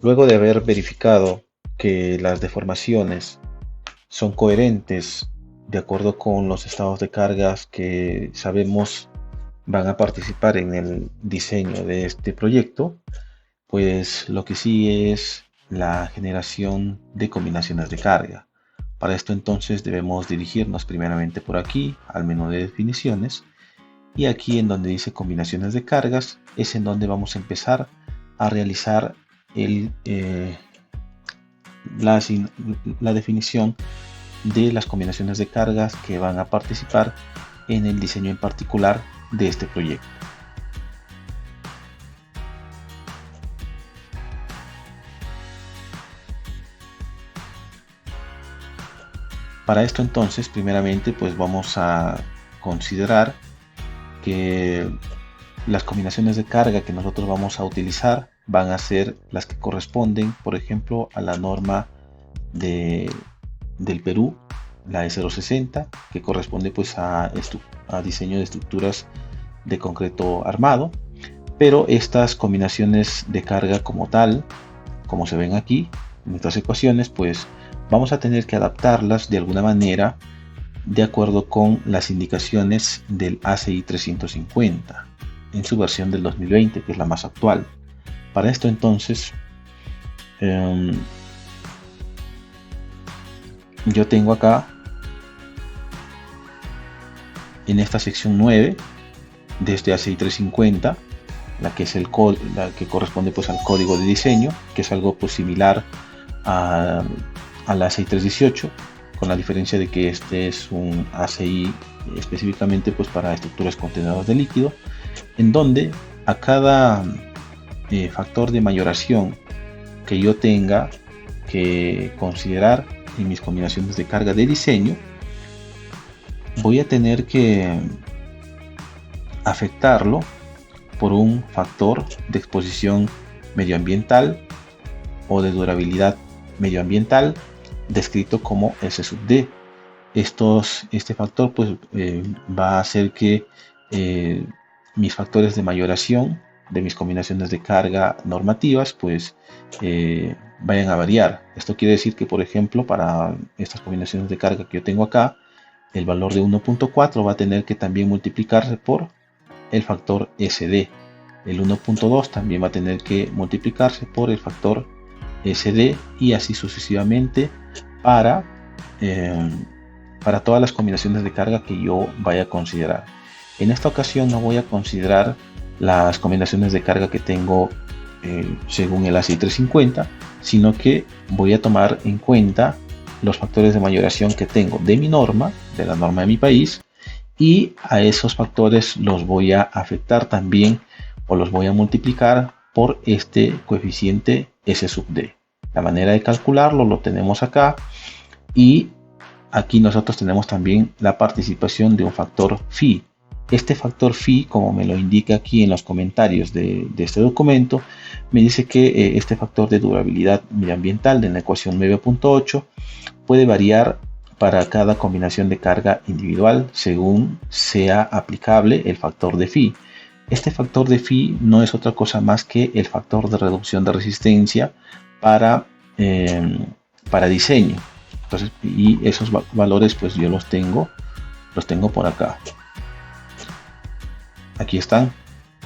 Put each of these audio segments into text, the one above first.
Luego de haber verificado que las deformaciones son coherentes de acuerdo con los estados de cargas que sabemos van a participar en el diseño de este proyecto, pues lo que sigue es la generación de combinaciones de carga. Para esto entonces debemos dirigirnos primeramente por aquí al menú de definiciones, y aquí en donde dice combinaciones de cargas es en donde vamos a empezar a realizar la definición de las combinaciones de cargas que van a participar en el diseño en particular de este proyecto. Para esto entonces primeramente pues vamos a considerar que las combinaciones de carga que nosotros vamos a utilizar van a ser las que corresponden, por ejemplo, a la norma del Perú, la E060, que corresponde pues a diseño de estructuras de concreto armado. Pero estas combinaciones de carga como tal, como se ven aquí en estas ecuaciones, pues vamos a tener que adaptarlas de alguna manera de acuerdo con las indicaciones del ACI 350 en su versión del 2020, que es la más actual. Para esto entonces yo tengo acá en esta sección 9 de este ACI 350 la que corresponde pues al código de diseño, que es algo pues similar al ACI 318, con la diferencia de que este es un ACI específicamente pues para estructuras contenedoras de líquido, en donde a cada factor de mayoración que yo tenga que considerar en mis combinaciones de carga de diseño, voy a tener que afectarlo por un factor de exposición medioambiental o de durabilidad medioambiental descrito como S sub D. Este factor pues va a hacer que mis factores de mayoración de mis combinaciones de carga normativas pues vayan a variar. Esto quiere decir que, por ejemplo, para estas combinaciones de carga que yo tengo acá, el valor de 1.4 va a tener que también multiplicarse por el factor SD. El 1.2 también va a tener que multiplicarse por el factor SD, y así sucesivamente para todas las combinaciones de carga que yo vaya a considerar. En esta ocasión no voy a considerar las combinaciones de carga que tengo según el ACI 350, sino que voy a tomar en cuenta los factores de mayoración que tengo de mi norma, de la norma de mi país, y a esos factores los voy a afectar también o los voy a multiplicar por este coeficiente S sub D. La manera de calcularlo lo tenemos acá, y aquí nosotros tenemos también la participación de un factor phi. Este factor phi, como me lo indica aquí en los comentarios de este documento, me dice que este factor de durabilidad medioambiental de la ecuación 9.8 puede variar para cada combinación de carga individual según sea aplicable el factor de phi. Este factor de phi no es otra cosa más que el factor de reducción de resistencia para diseño. Entonces, y esos valores pues yo los tengo por acá. Aquí están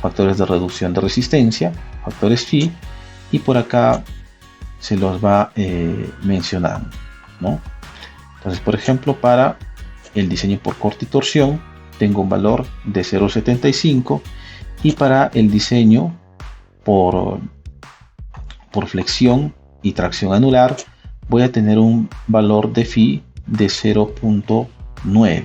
factores de reducción de resistencia, factores phi, y por acá se los va mencionando, ¿no? Entonces, por ejemplo, para el diseño por corte y torsión tengo un valor de 0.75, y para el diseño por flexión y tracción anular voy a tener un valor de phi de 0.9.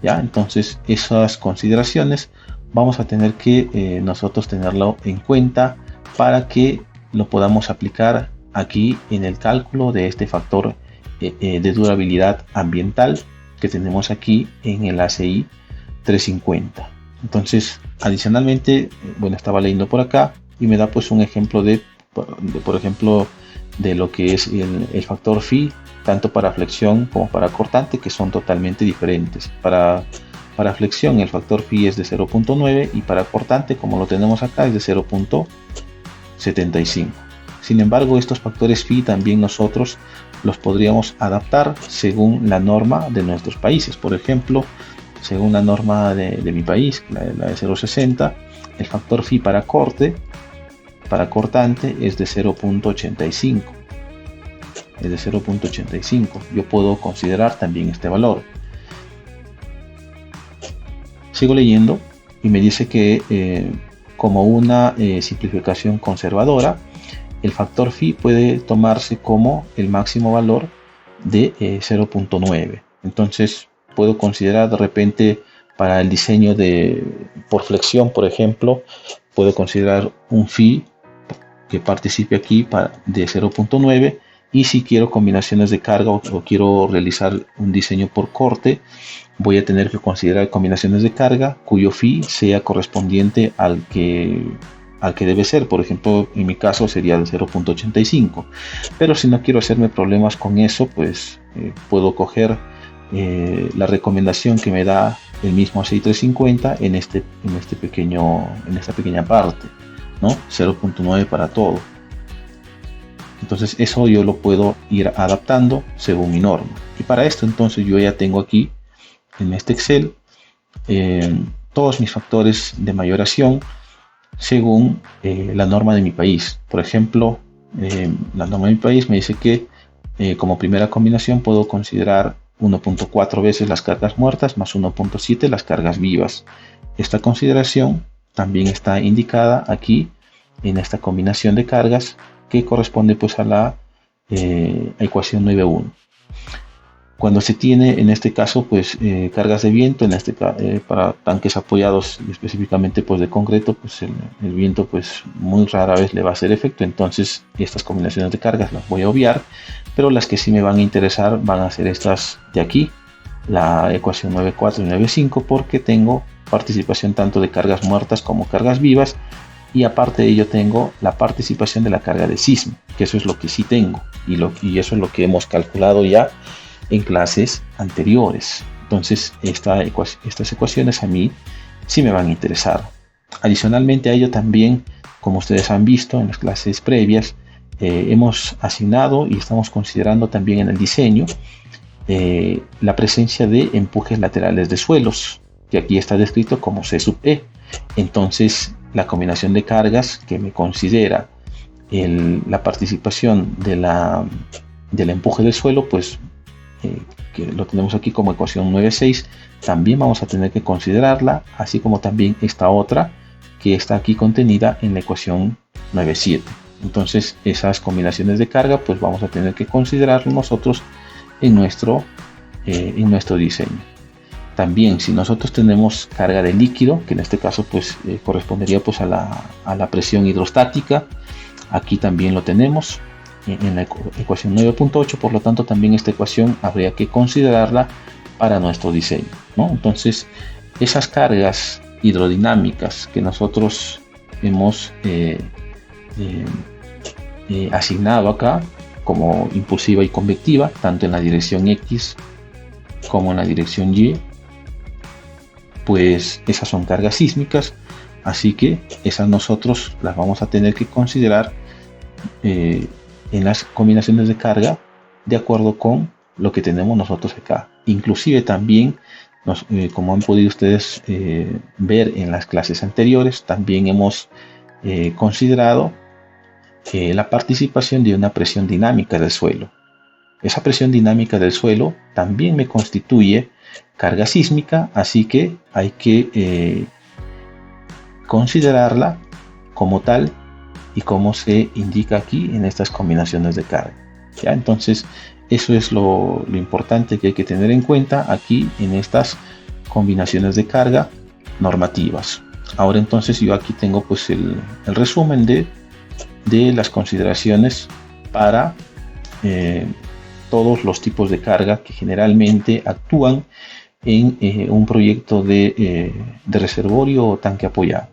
¿ya? Entonces esas consideraciones vamos a tener que nosotros tenerlo en cuenta para que lo podamos aplicar aquí en el cálculo de este factor de durabilidad ambiental que tenemos aquí en el ACI 350. Entonces, adicionalmente, bueno, estaba leyendo por acá y me da pues un ejemplo por ejemplo, de lo que es el factor phi, tanto para flexión como para cortante, que son totalmente diferentes. Para flexión el factor phi es de 0.9 y para cortante, como lo tenemos acá, es de 0.75. Sin embargo, estos factores phi también nosotros los podríamos adaptar según la norma de nuestros países. Por ejemplo, según la norma de mi país, la de 0,60, el factor phi para cortante es de 0,85. Es de 0,85. Yo puedo considerar también este valor. Sigo leyendo y me dice que como una simplificación conservadora, el factor phi puede tomarse como el máximo valor de 0,9. Entonces puedo considerar de repente para el diseño por flexión, por ejemplo, puedo considerar un phi que participe aquí de 0,9, y si quiero combinaciones de carga o quiero realizar un diseño por corte, voy a tener que considerar combinaciones de carga cuyo phi sea correspondiente al que debe ser. Por ejemplo, en mi caso sería de 0,85, pero si no quiero hacerme problemas con eso, pues puedo coger la recomendación que me da el mismo ACI 350 en esta pequeña parte, ¿no? 0,9 para todo. Entonces eso yo lo puedo ir adaptando según mi norma. Y para esto entonces yo ya tengo aquí en este Excel todos mis factores de mayoración según la norma de mi país. Por ejemplo, la norma de mi país me dice que como primera combinación puedo considerar 1.4 veces las cargas muertas más 1.7 las cargas vivas. Esta consideración también está indicada aquí en esta combinación de cargas, que corresponde pues a la ecuación 9.1. Cuando se tiene en este caso pues cargas de viento, para tanques apoyados específicamente pues de concreto, pues el viento pues muy rara vez le va a hacer efecto. Entonces estas combinaciones de cargas las voy a obviar, pero las que sí me van a interesar van a ser estas de aquí, la ecuación 9.4 y 9.5, porque tengo participación tanto de cargas muertas como cargas vivas, y aparte de ello tengo la participación de la carga de sismo, que eso es lo que sí tengo, y eso es lo que hemos calculado ya en clases anteriores. Entonces estas ecuaciones a mí sí me van a interesar. Adicionalmente a ello también, como ustedes han visto en las clases previas, hemos asignado y estamos considerando también en el diseño la presencia de empujes laterales de suelos, que aquí está descrito como C sub E. Entonces la combinación de cargas que me considera la participación del empuje del suelo, pues que lo tenemos aquí como ecuación 9.6, también vamos a tener que considerarla, así como también esta otra que está aquí contenida en la ecuación 9.7. Entonces esas combinaciones de carga pues vamos a tener que considerarlo nosotros en nuestro diseño. También si nosotros tenemos carga de líquido, que en este caso pues correspondería pues a la presión hidrostática, aquí también lo tenemos en la ecuación 9.8, por lo tanto también esta ecuación habría que considerarla para nuestro diseño, ¿no? Entonces esas cargas hidrodinámicas que nosotros hemos asignado acá como impulsiva y convectiva, tanto en la dirección X como en la dirección Y, pues esas son cargas sísmicas, así que esas nosotros las vamos a tener que considerar en las combinaciones de carga de acuerdo con lo que tenemos nosotros acá. Inclusive también, como han podido ustedes ver en las clases anteriores, también hemos considerado la participación de una presión dinámica del suelo. Esa presión dinámica del suelo también me constituye carga sísmica, así que hay que considerarla como tal y como se indica aquí en estas combinaciones de carga. ¿Ya? Entonces eso es lo importante que hay que tener en cuenta aquí en estas combinaciones de carga normativas. Ahora entonces yo aquí tengo pues el resumen de las consideraciones para todos los tipos de carga que generalmente actúan en un proyecto de reservorio o tanque apoyado.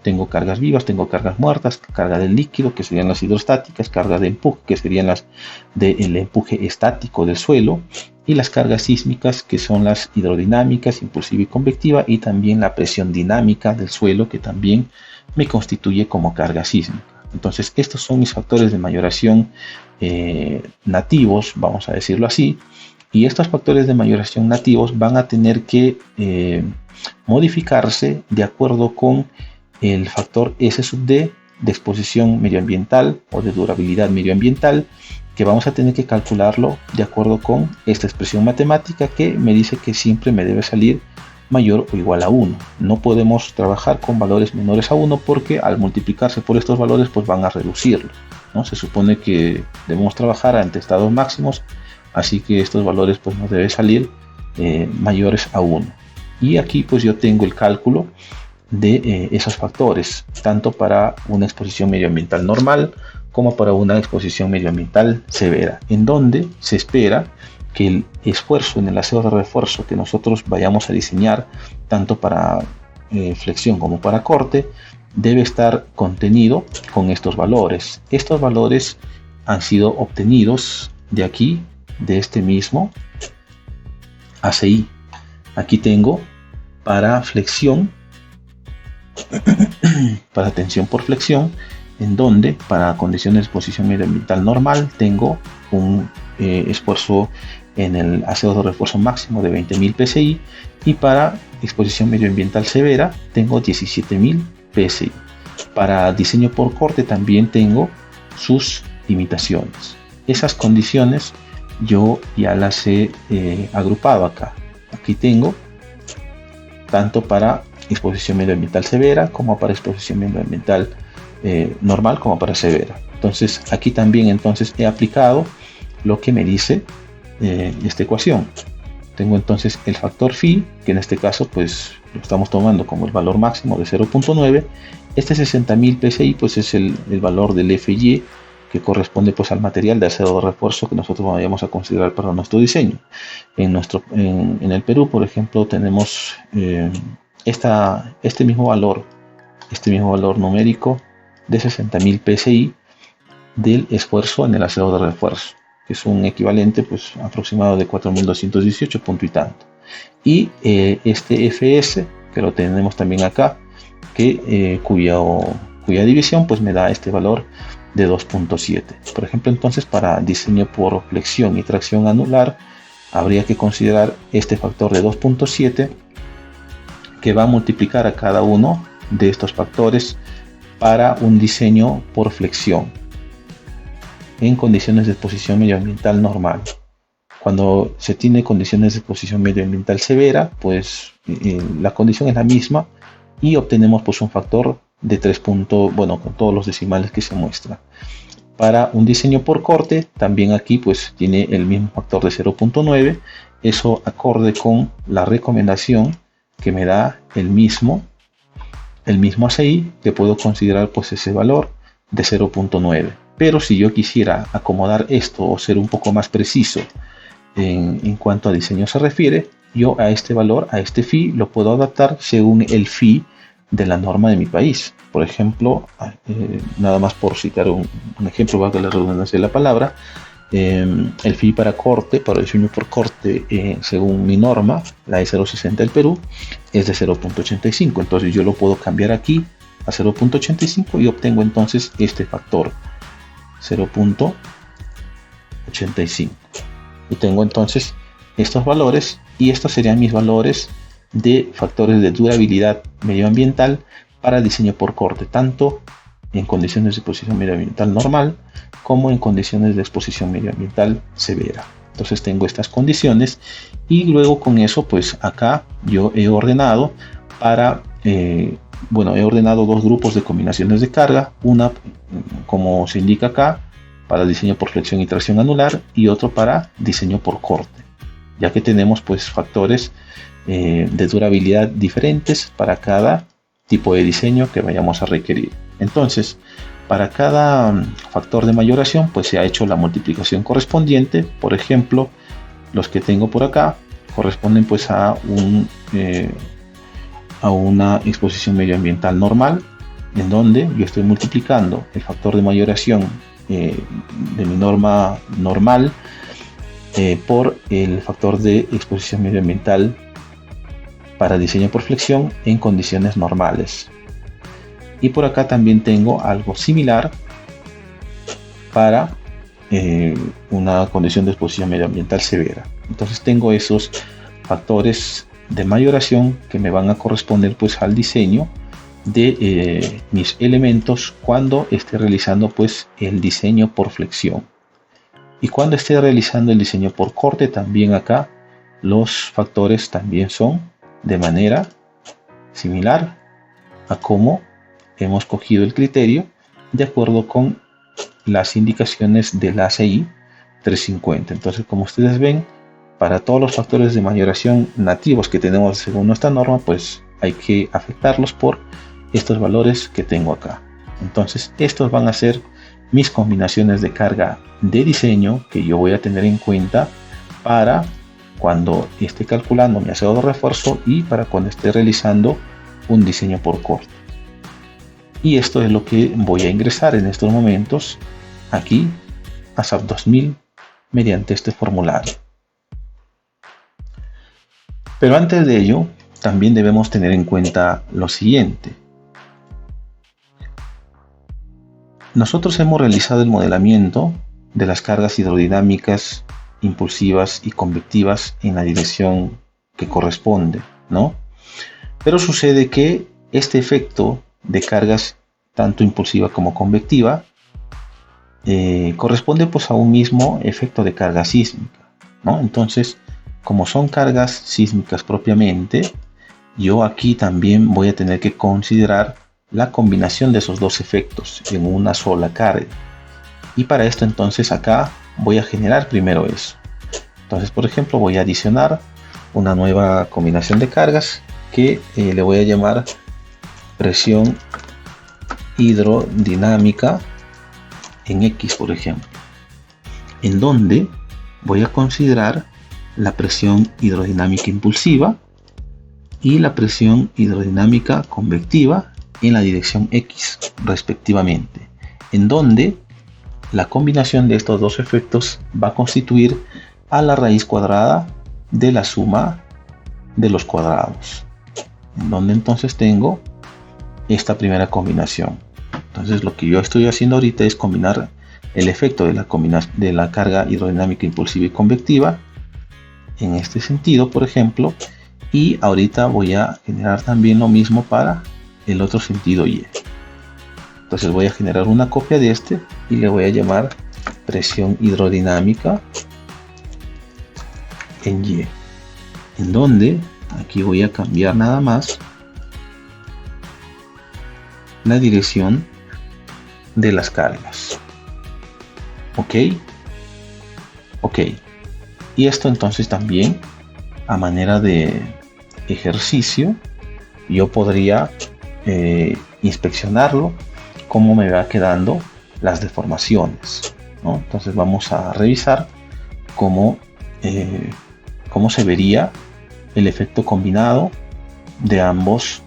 Tengo cargas vivas, tengo cargas muertas, carga del líquido, que serían las hidrostáticas, carga de empuje, que serían las del empuje estático del suelo, y las cargas sísmicas, que son las hidrodinámicas, impulsiva y convectiva, y también la presión dinámica del suelo, que también me constituye como carga sísmica. Entonces estos son mis factores de mayoración nativos, vamos a decirlo así, y estos factores de mayoración nativos van a tener que modificarse de acuerdo con el factor S sub D de exposición medioambiental o de durabilidad medioambiental, que vamos a tener que calcularlo de acuerdo con esta expresión matemática que me dice que siempre me debe salir mayor o igual a 1. No podemos trabajar con valores menores a 1 porque al multiplicarse por estos valores pues van a reducirlos, ¿no? Se supone que debemos trabajar ante estados máximos, así que estos valores pues nos deben salir mayores a 1. Y aquí pues yo tengo el cálculo de esos factores, tanto para una exposición medioambiental normal como para una exposición medioambiental severa, en donde se espera que el esfuerzo en el aseo de refuerzo que nosotros vayamos a diseñar, tanto para flexión como para corte, debe estar contenido con estos valores. Estos valores han sido obtenidos de aquí, de este mismo ACI. Aquí tengo para flexión, para tensión por flexión, en donde para condiciones de exposición medioambiental normal tengo un esfuerzo en el aseo de refuerzo máximo de 20.000 psi, y para exposición medioambiental severa tengo 17.000 psi. Para diseño por corte también tengo sus limitaciones. Esas condiciones yo ya las he agrupado acá. Aquí tengo tanto para exposición medioambiental severa como para exposición medioambiental normal como para severa. Entonces aquí también entonces he aplicado lo que me dice esta ecuación. Tengo entonces el factor phi, que en este caso pues lo estamos tomando como el valor máximo de 0.9. Este 60.000 psi pues es el valor del FY, que corresponde pues al material de aseo de refuerzo que nosotros vayamos a considerar para nuestro diseño. En el Perú, por ejemplo, tenemos este mismo valor numérico de 60.000 psi del esfuerzo en el aseo de refuerzo, que es un equivalente pues aproximado de 4.218 punto y tanto. Y este FS, que lo tenemos también acá, cuya división pues me da este valor de 2.7. Por ejemplo, entonces para diseño por flexión y tracción anular habría que considerar este factor de 2.7, que va a multiplicar a cada uno de estos factores para un diseño por flexión en condiciones de exposición medioambiental normal. Cuando se tiene condiciones de exposición medioambiental severa, pues la condición es la misma y obtenemos pues un factor de 3. Bueno, con todos los decimales que se muestran. Para un diseño por corte, también aquí pues tiene el mismo factor de 0.9, eso acorde con la recomendación que me da el mismo ACI, que puedo considerar pues ese valor de 0.9. Pero si yo quisiera acomodar esto o ser un poco más preciso en cuanto a diseño se refiere, yo a este valor, a este phi, lo puedo adaptar según el phi de la norma de mi país. Por ejemplo, nada más por citar un ejemplo, valga la redundancia de la palabra, el phi para corte, para diseño por corte, según mi norma, la E060 del Perú, es de 0.85. Entonces yo lo puedo cambiar aquí a 0.85 y obtengo entonces este factor 0.85. Y tengo entonces estos valores, y estos serían mis valores de factores de durabilidad medioambiental para diseño por corte, tanto en condiciones de exposición medioambiental normal como en condiciones de exposición medioambiental severa. Entonces tengo estas condiciones, y luego con eso pues acá yo he ordenado he ordenado dos grupos de combinaciones de carga, una como se indica acá para diseño por flexión y tracción anular, y otro para diseño por corte, ya que tenemos pues factores de durabilidad diferentes para cada tipo de diseño que vayamos a requerir. Entonces, para cada factor de mayoración pues se ha hecho la multiplicación correspondiente. Por ejemplo, los que tengo por acá corresponden pues a una exposición medioambiental normal, en donde yo estoy multiplicando el factor de mayoración de mi norma normal por el factor de exposición medioambiental para diseño por flexión en condiciones normales. Y por acá también tengo algo similar para una condición de exposición medioambiental severa. Entonces tengo esos factores de mayoración que me van a corresponder pues al diseño de mis elementos cuando esté realizando pues el diseño por flexión. Y cuando esté realizando el diseño por corte, también acá los factores también son de manera similar a cómo hemos cogido el criterio de acuerdo con las indicaciones del ACI 350. Entonces, como ustedes ven, para todos los factores de mayoración nativos que tenemos según nuestra norma, pues hay que afectarlos por estos valores que tengo acá. Entonces, estos van a ser mis combinaciones de carga de diseño que yo voy a tener en cuenta para cuando esté calculando mi aseo de refuerzo y para cuando esté realizando un diseño por corte. Y esto es lo que voy a ingresar en estos momentos aquí a SAP 2000 mediante este formulario. Pero antes de ello, también debemos tener en cuenta lo siguiente. Nosotros hemos realizado el modelamiento de las cargas hidrodinámicas, impulsivas y convectivas en la dirección que corresponde, ¿no? Pero sucede que este efecto de cargas tanto impulsiva como convectiva corresponde pues a un mismo efecto de carga sísmica, ¿no? Entonces, como son cargas sísmicas propiamente, yo aquí también voy a tener que considerar la combinación de esos dos efectos en una sola carga. Y para esto entonces acá voy a generar primero eso. Entonces, por ejemplo, voy a adicionar una nueva combinación de cargas que le voy a llamar presión hidrodinámica en X, por ejemplo, en donde voy a considerar la presión hidrodinámica impulsiva y la presión hidrodinámica convectiva en la dirección X respectivamente, en donde la combinación de estos dos efectos va a constituir a la raíz cuadrada de la suma de los cuadrados, en donde entonces tengo esta primera combinación. Entonces lo que yo estoy haciendo ahorita es combinar el efecto de la carga hidrodinámica impulsiva y convectiva en este sentido, por ejemplo, y ahorita voy a generar también lo mismo para el otro sentido Y. Entonces voy a generar una copia de este y le voy a llamar presión hidrodinámica en Y, en donde aquí voy a cambiar nada más la dirección de las cargas. Ok. Y esto entonces también a manera de ejercicio yo podría inspeccionarlo cómo me va quedando las deformaciones, ¿no? Entonces vamos a revisar cómo se vería el efecto combinado de ambas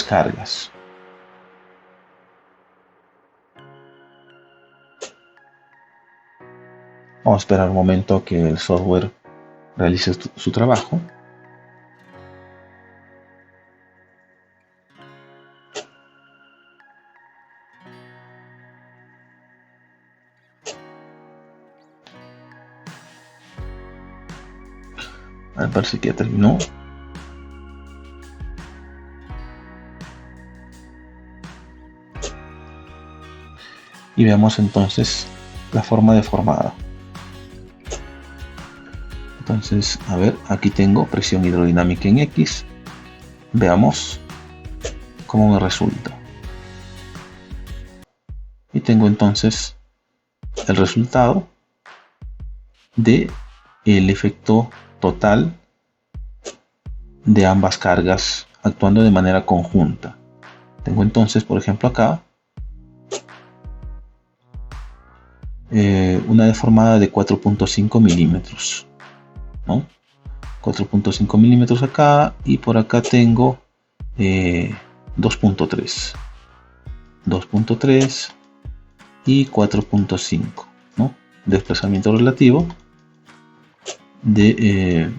cargas. Vamos a esperar un momento que el software realice su trabajo. Parece que ya terminó. Y veamos entonces la forma deformada. Entonces, a ver, aquí tengo presión hidrodinámica en X. Veamos cómo me resulta. Y tengo entonces el resultado de el efecto total de ambas cargas actuando de manera conjunta. Tengo entonces, por ejemplo, acá una deformada de 4.5 milímetros, ¿no? 4.5 milímetros acá, y por acá tengo 2.3 y 4.5, ¿no? Desplazamiento relativo de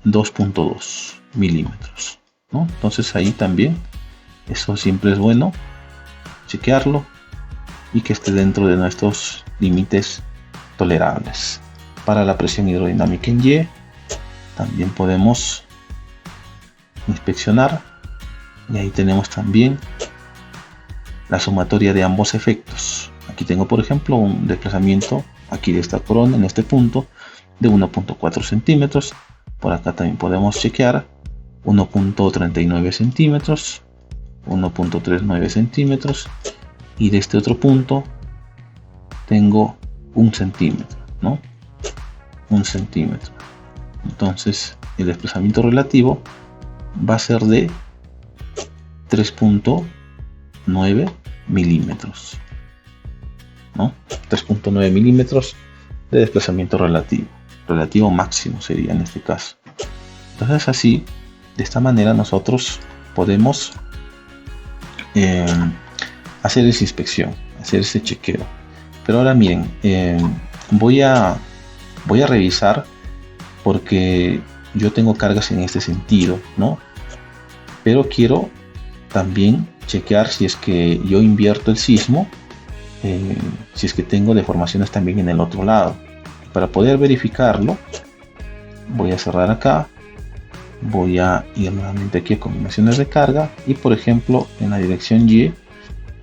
2.2 milímetros, ¿no? Entonces ahí también eso siempre es bueno chequearlo y que esté dentro de nuestros límites tolerables. Para la presión hidrodinámica en Y también podemos inspeccionar, y ahí tenemos también la sumatoria de ambos efectos. Aquí tengo, por ejemplo, un desplazamiento aquí de esta corona en este punto de 1.4 centímetros. Por acá también podemos chequear 1.39 centímetros, 1.39 centímetros, y de este otro punto tengo 1 centímetro, ¿no? 1 centímetro. Entonces el desplazamiento relativo va a ser de 3.9 milímetros, ¿no? 3.9 milímetros de desplazamiento relativo máximo sería en este caso. Entonces así, de esta manera nosotros podemos hacer esa inspección, hacer ese chequeo. Pero ahora miren, voy a revisar, porque yo tengo cargas en este sentido, ¿no? Pero quiero también chequear si es que yo invierto el sismo, si es que tengo deformaciones también en el otro lado. Para poder verificarlo, voy a cerrar acá, voy a ir nuevamente aquí a combinaciones de carga, y por ejemplo en la dirección Y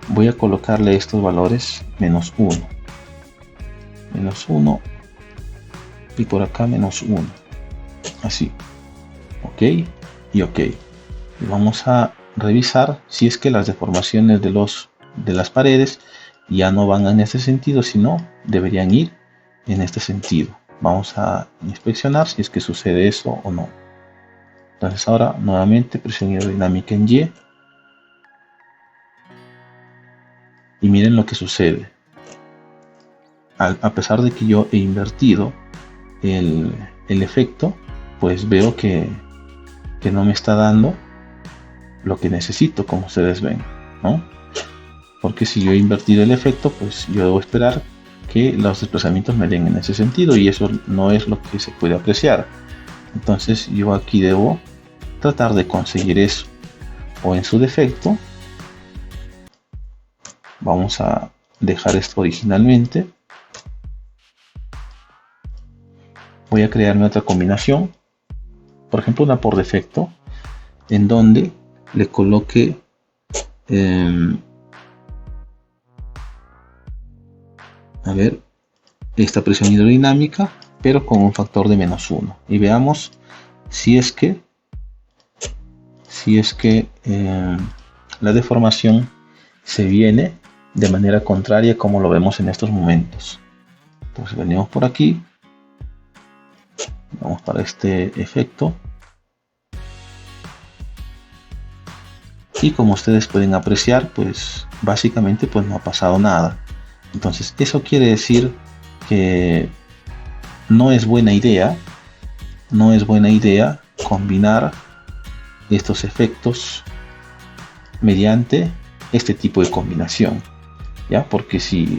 voy a colocarle estos valores -1, -1, y por acá -1, así, ok y ok. Y vamos a revisar si es que las deformaciones de las paredes ya no van en este sentido, sino deberían ir en este sentido. Vamos a inspeccionar si es que sucede eso o no. Entonces ahora nuevamente presión hidrodinámica en Y, y miren lo que sucede. A pesar de que yo he invertido el efecto, pues veo que no me está dando lo que necesito, como ustedes ven, ¿no? Porque si yo he invertido el efecto, pues yo debo esperar que los desplazamientos me den en ese sentido, y eso no es lo que se puede apreciar. Entonces yo aquí debo tratar de conseguir eso, o en su defecto vamos a dejar esto originalmente. Voy a crearme otra combinación, por ejemplo una por defecto, en donde le coloque a ver, esta presión hidrodinámica, pero con un factor de -1, y veamos si es que la deformación se viene de manera contraria, como lo vemos en estos momentos. Entonces venimos por aquí, vamos para este efecto, y como ustedes pueden apreciar, pues básicamente pues no ha pasado nada. Entonces eso quiere decir que no es buena idea combinar estos efectos mediante este tipo de combinación, ¿ya? Porque si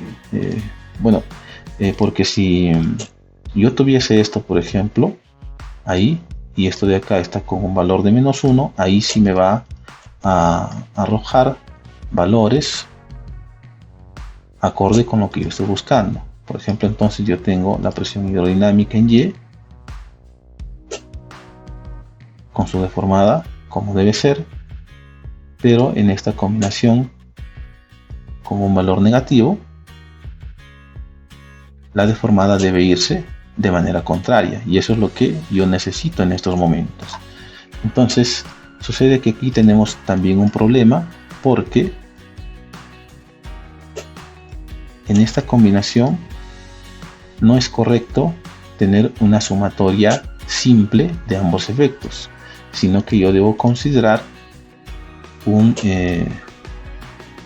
yo tuviese esto, por ejemplo, ahí, y esto de acá está con un valor de -1, ahí sí me va a arrojar valores acorde con lo que yo estoy buscando. Por ejemplo, entonces yo tengo la presión hidrodinámica en Y con su deformada como debe ser, pero en esta combinación con un valor negativo, la deformada debe irse de manera contraria, y eso es lo que yo necesito en estos momentos. Entonces sucede que aquí tenemos también un problema, porque en esta combinación no es correcto tener una sumatoria simple de ambos efectos, sino que yo debo considerar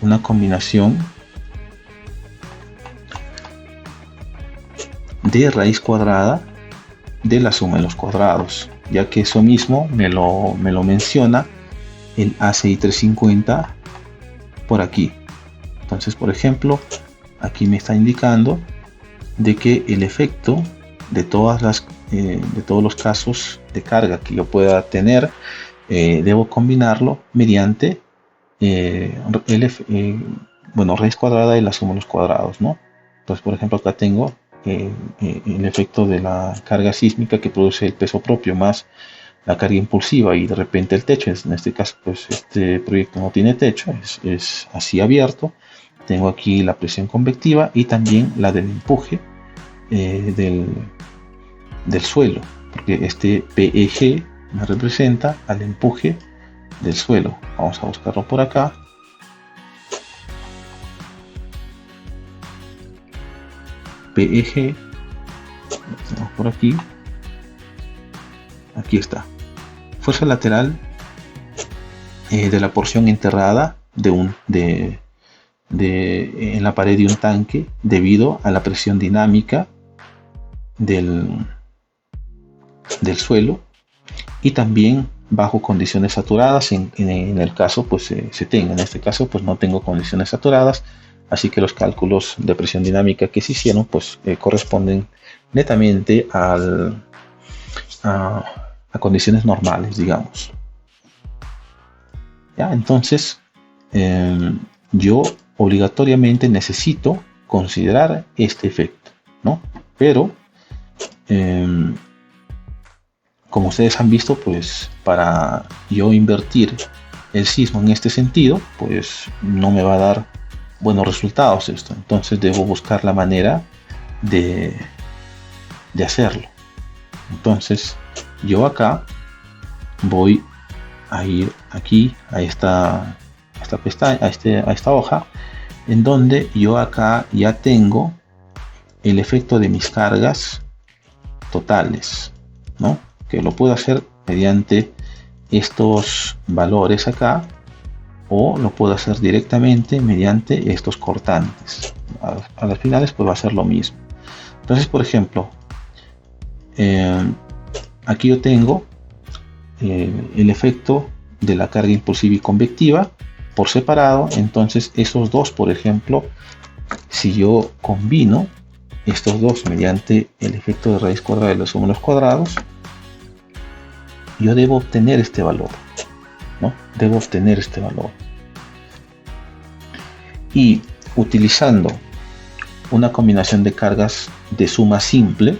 una combinación de raíz cuadrada de la suma de los cuadrados, ya que eso mismo me lo menciona el ACI 350 por aquí. Entonces, por ejemplo, aquí me está indicando de que el efecto de todos los casos de carga que yo pueda tener, debo combinarlo mediante bueno, raíz cuadrada de la suma de los cuadrados, ¿no? Entonces, por ejemplo, acá tengo el efecto de la carga sísmica que produce el peso propio más la carga impulsiva y de repente el techo. En este caso, pues este proyecto no tiene techo, es así abierto. Tengo aquí la presión convectiva y también la del empuje del suelo, porque este PEG me representa al empuje del suelo. Vamos a buscarlo por acá. PEG, por aquí. Aquí está. Fuerza lateral de la porción enterrada en la pared de un tanque debido a la presión dinámica del suelo, y también bajo condiciones saturadas en el caso pues se tenga. En este caso pues no tengo condiciones saturadas, así que los cálculos de presión dinámica que se hicieron pues corresponden netamente a condiciones normales, digamos. ¿Ya? Entonces yo obligatoriamente necesito considerar este efecto, ¿no? Pero como ustedes han visto, pues para yo invertir el sismo en este sentido, pues no me va a dar buenos resultados esto. Entonces debo buscar la manera de hacerlo. Entonces yo acá voy a ir aquí a esta pestaña, a esta hoja, en donde yo acá ya tengo el efecto de mis cargas totales, ¿no? Que lo puedo hacer mediante estos valores acá, o lo puedo hacer directamente mediante estos cortantes. A las finales pues va a ser lo mismo. Entonces, por ejemplo, aquí yo tengo el efecto de la carga impulsiva y convectiva por separado. Entonces esos dos, por ejemplo, si yo combino estos dos mediante el efecto de raíz cuadrada de la suma de los cuadrados, yo debo obtener este valor, ¿no? Debo obtener este valor. Y utilizando una combinación de cargas de suma simple,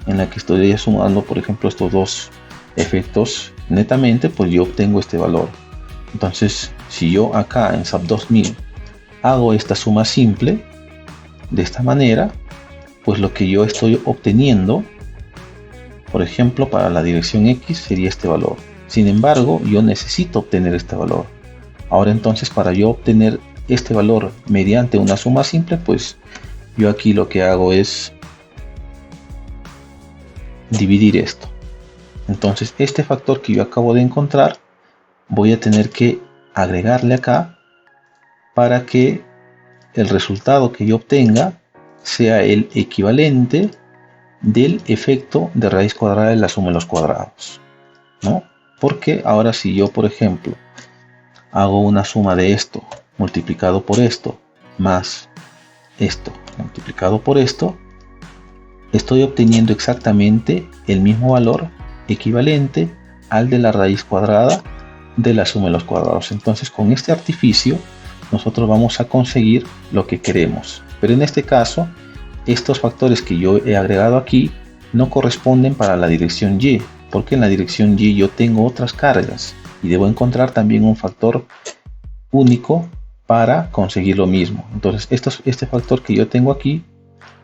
en la que estoy sumando, por ejemplo, estos dos efectos netamente, pues yo obtengo este valor. Entonces, si yo acá en SAP 2000 hago esta suma simple de esta manera, pues lo que yo estoy obteniendo, por ejemplo, para la dirección X sería este valor. Sin embargo, yo necesito obtener este valor. Ahora entonces, para yo obtener este valor mediante una suma simple, pues yo aquí lo que hago es dividir esto. Entonces este factor que yo acabo de encontrar voy a tener que agregarle acá para que el resultado que yo obtenga sea el equivalente del efecto de raíz cuadrada de la suma de los cuadrados, ¿no? Porque ahora si yo, por ejemplo, hago una suma de esto multiplicado por esto más esto multiplicado por esto, estoy obteniendo exactamente el mismo valor equivalente al de la raíz cuadrada de la suma de los cuadrados. Entonces, con este artificio nosotros vamos a conseguir lo que queremos, pero en este caso estos factores que yo he agregado aquí no corresponden para la dirección Y, porque en la dirección Y yo tengo otras cargas y debo encontrar también un factor único para conseguir lo mismo. Entonces este factor que yo tengo aquí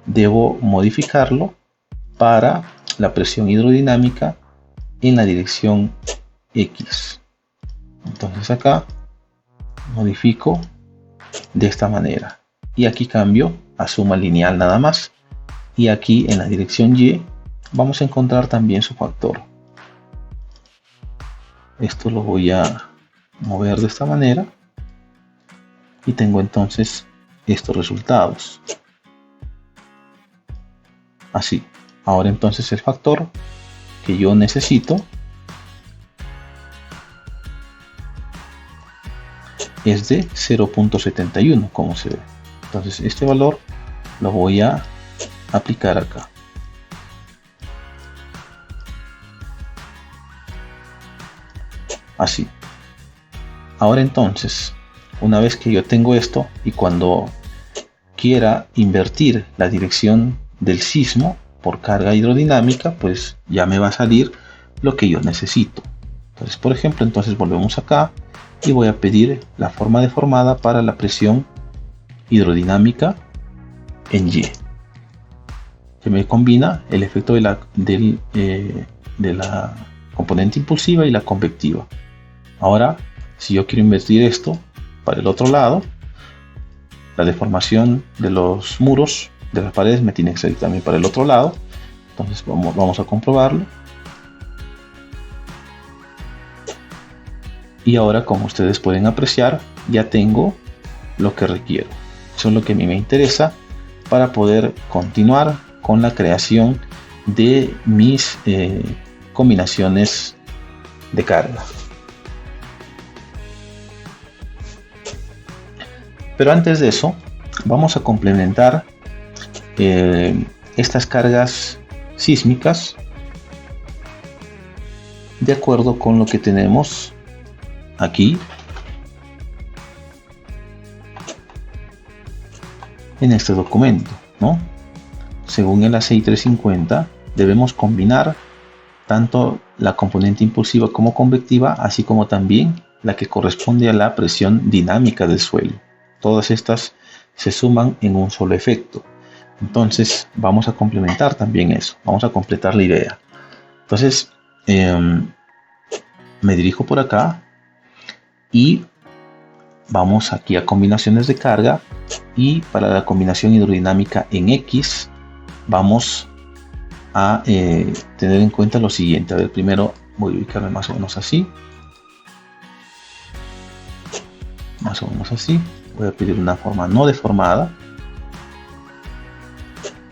debo modificarlo para la presión hidrodinámica en la dirección X. Entonces acá modifico de esta manera y aquí cambio a suma lineal nada más, y aquí en la dirección Y vamos a encontrar también su factor. Esto lo voy a mover de esta manera y tengo entonces estos resultados así. Ahora entonces el factor que yo necesito es de 0.71, como se ve. Entonces este valor lo voy a aplicar acá. Así. Ahora entonces, una vez que yo tengo esto y cuando quiera invertir la dirección del sismo por carga hidrodinámica, pues ya me va a salir lo que yo necesito. Entonces, por ejemplo, entonces volvemos acá y voy a pedir la forma deformada para la presión hidrodinámica en Y, que me combina el efecto de la componente impulsiva y la convectiva. Ahora, si yo quiero invertir esto para el otro lado, la deformación de los muros de las paredes me tiene que salir también para el otro lado. Entonces vamos a comprobarlo. Y ahora, como ustedes pueden apreciar, ya tengo lo que requiero. Eso es lo que a mí me interesa para poder continuar con la creación de mis combinaciones de carga. Pero antes de eso, vamos a complementar estas cargas sísmicas de acuerdo con lo que tenemos aquí en este documento, ¿no? Según el ACI 350, debemos combinar tanto la componente impulsiva como convectiva, así como también la que corresponde a la presión dinámica del suelo. Todas estas se suman en un solo efecto. Entonces vamos a complementar también eso, vamos a completar la idea. Entonces me dirijo por acá y vamos aquí a combinaciones de carga, y para la combinación hidrodinámica en X vamos a tener en cuenta lo siguiente. A ver, primero voy a ubicarme más o menos así. Más o menos así. Voy a pedir una forma no deformada.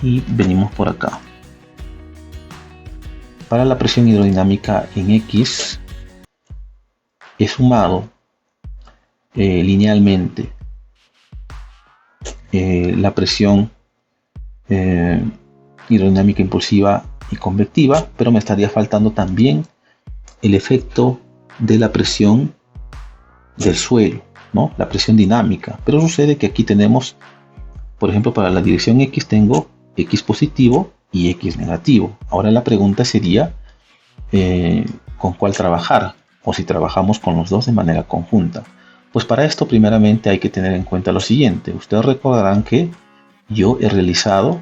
Y venimos por acá. Para la presión hidrodinámica en X he sumado linealmente la presión hidrodinámica impulsiva y convectiva, pero me estaría faltando también el efecto de la presión del suelo, ¿no? La presión dinámica. Pero sucede que aquí tenemos, por ejemplo, para la dirección X tengo X positivo y X negativo. Ahora la pregunta sería con cuál trabajar, o si trabajamos con los dos de manera conjunta. Pues para esto primeramente hay que tener en cuenta lo siguiente. Ustedes recordarán que yo he realizado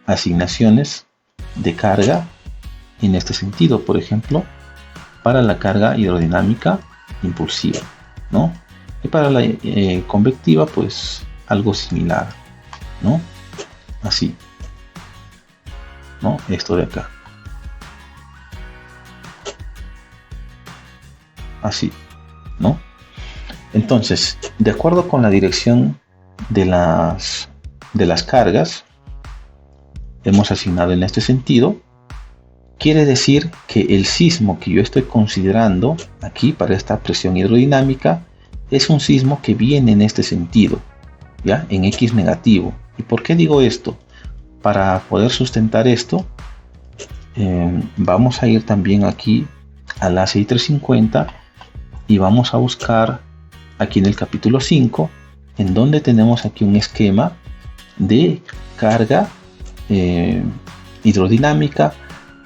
asignaciones de carga en este sentido, por ejemplo, para la carga hidrodinámica impulsiva, ¿no? Y para la convectiva, pues algo similar, ¿no? Así, ¿no? Esto de acá. Así, ¿no? Entonces, de acuerdo con la dirección de las cargas, hemos asignado en este sentido. Quiere decir que el sismo que yo estoy considerando aquí para esta presión hidrodinámica es un sismo que viene en este sentido, ¿ya? En X negativo. ¿Y por qué digo esto? Para poder sustentar esto, vamos a ir también aquí al ACI 350 y vamos a buscar aquí en el capítulo 5, en donde tenemos aquí un esquema de carga hidrodinámica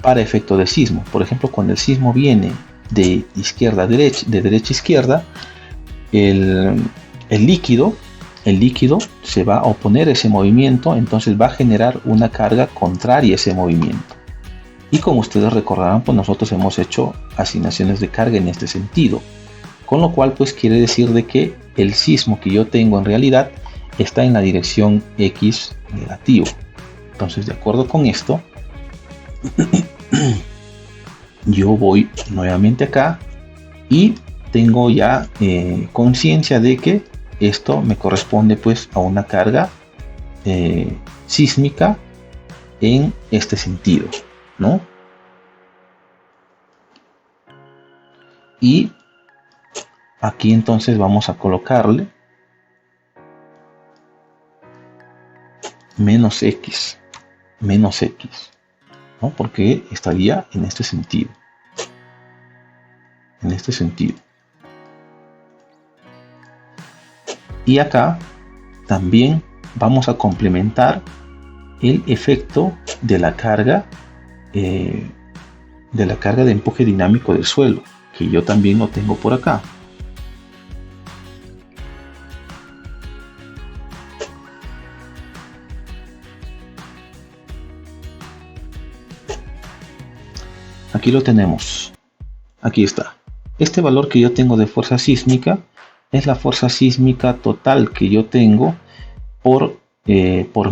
para efecto de sismo. Por ejemplo, cuando el sismo viene de izquierda a derecha, de derecha a izquierda, el líquido se va a oponer a ese movimiento, entonces va a generar una carga contraria a ese movimiento. Y como ustedes recordarán, pues nosotros hemos hecho asignaciones de carga en este sentido, con lo cual pues quiere decir de que el sismo que yo tengo en realidad está en la dirección X negativo. Entonces, de acuerdo con esto, yo voy nuevamente acá y tengo ya conciencia de que esto me corresponde pues a una carga sísmica en este sentido, ¿no? Y aquí entonces vamos a colocarle menos X, ¿no? Porque estaría en este sentido. En este sentido. Y acá también vamos a complementar el efecto de la carga de empuje dinámico del suelo, que yo también lo tengo por acá. Aquí lo tenemos. Aquí está. Este valor que yo tengo de fuerza sísmica es la fuerza sísmica total que yo tengo por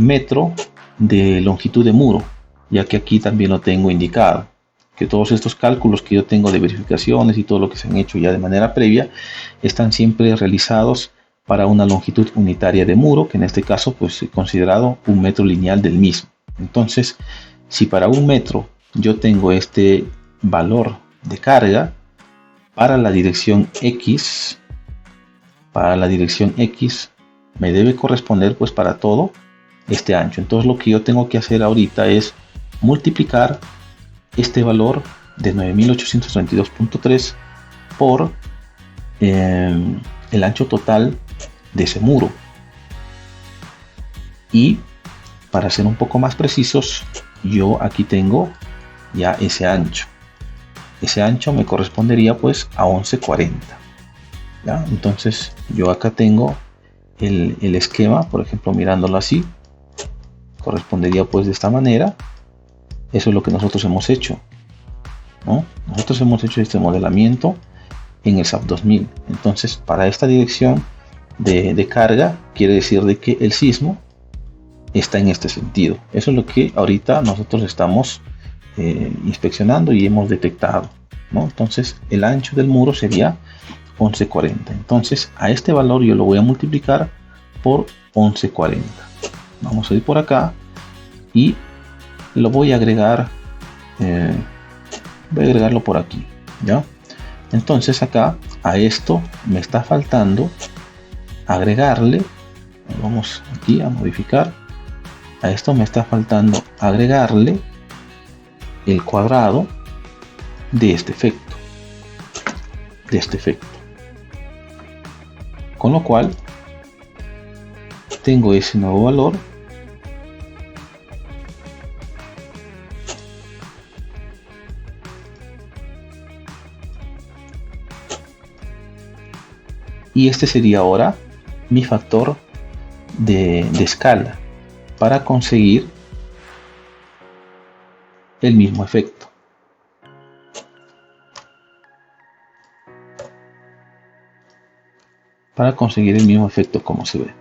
metro de longitud de muro, ya que aquí también lo tengo indicado, que todos estos cálculos que yo tengo de verificaciones y todo lo que se han hecho ya de manera previa están siempre realizados para una longitud unitaria de muro, que en este caso pues he considerado un metro lineal del mismo. Entonces, si para un metro yo tengo este valor de carga, para la dirección X me debe corresponder pues para todo este ancho. Entonces lo que yo tengo que hacer ahorita es multiplicar este valor de 9832.3 por el ancho total de ese muro. Y para ser un poco más precisos, yo aquí tengo ya ese ancho. Ese ancho me correspondería pues a 1140. ¿Ya? Entonces yo acá tengo el esquema, por ejemplo, mirándolo así, correspondería pues de esta manera. Eso es lo que nosotros hemos hecho, ¿no? Nosotros hemos hecho este modelamiento en el SAP 2000. Entonces, para esta dirección de carga, quiere decir de que el sismo está en este sentido. Eso es lo que ahorita nosotros estamos inspeccionando y hemos detectado, ¿no? Entonces, el ancho del muro sería 1140. Entonces, a este valor yo lo voy a multiplicar por 1140. Vamos a ir por acá y lo voy a agregar. Voy a agregarlo por aquí, ¿ya? Entonces acá a esto me está faltando agregarle, vamos aquí a modificar, a esto me está faltando agregarle el cuadrado de este efecto, con lo cual tengo ese nuevo valor y este sería ahora mi factor de escala para conseguir el mismo efecto. Como se ve.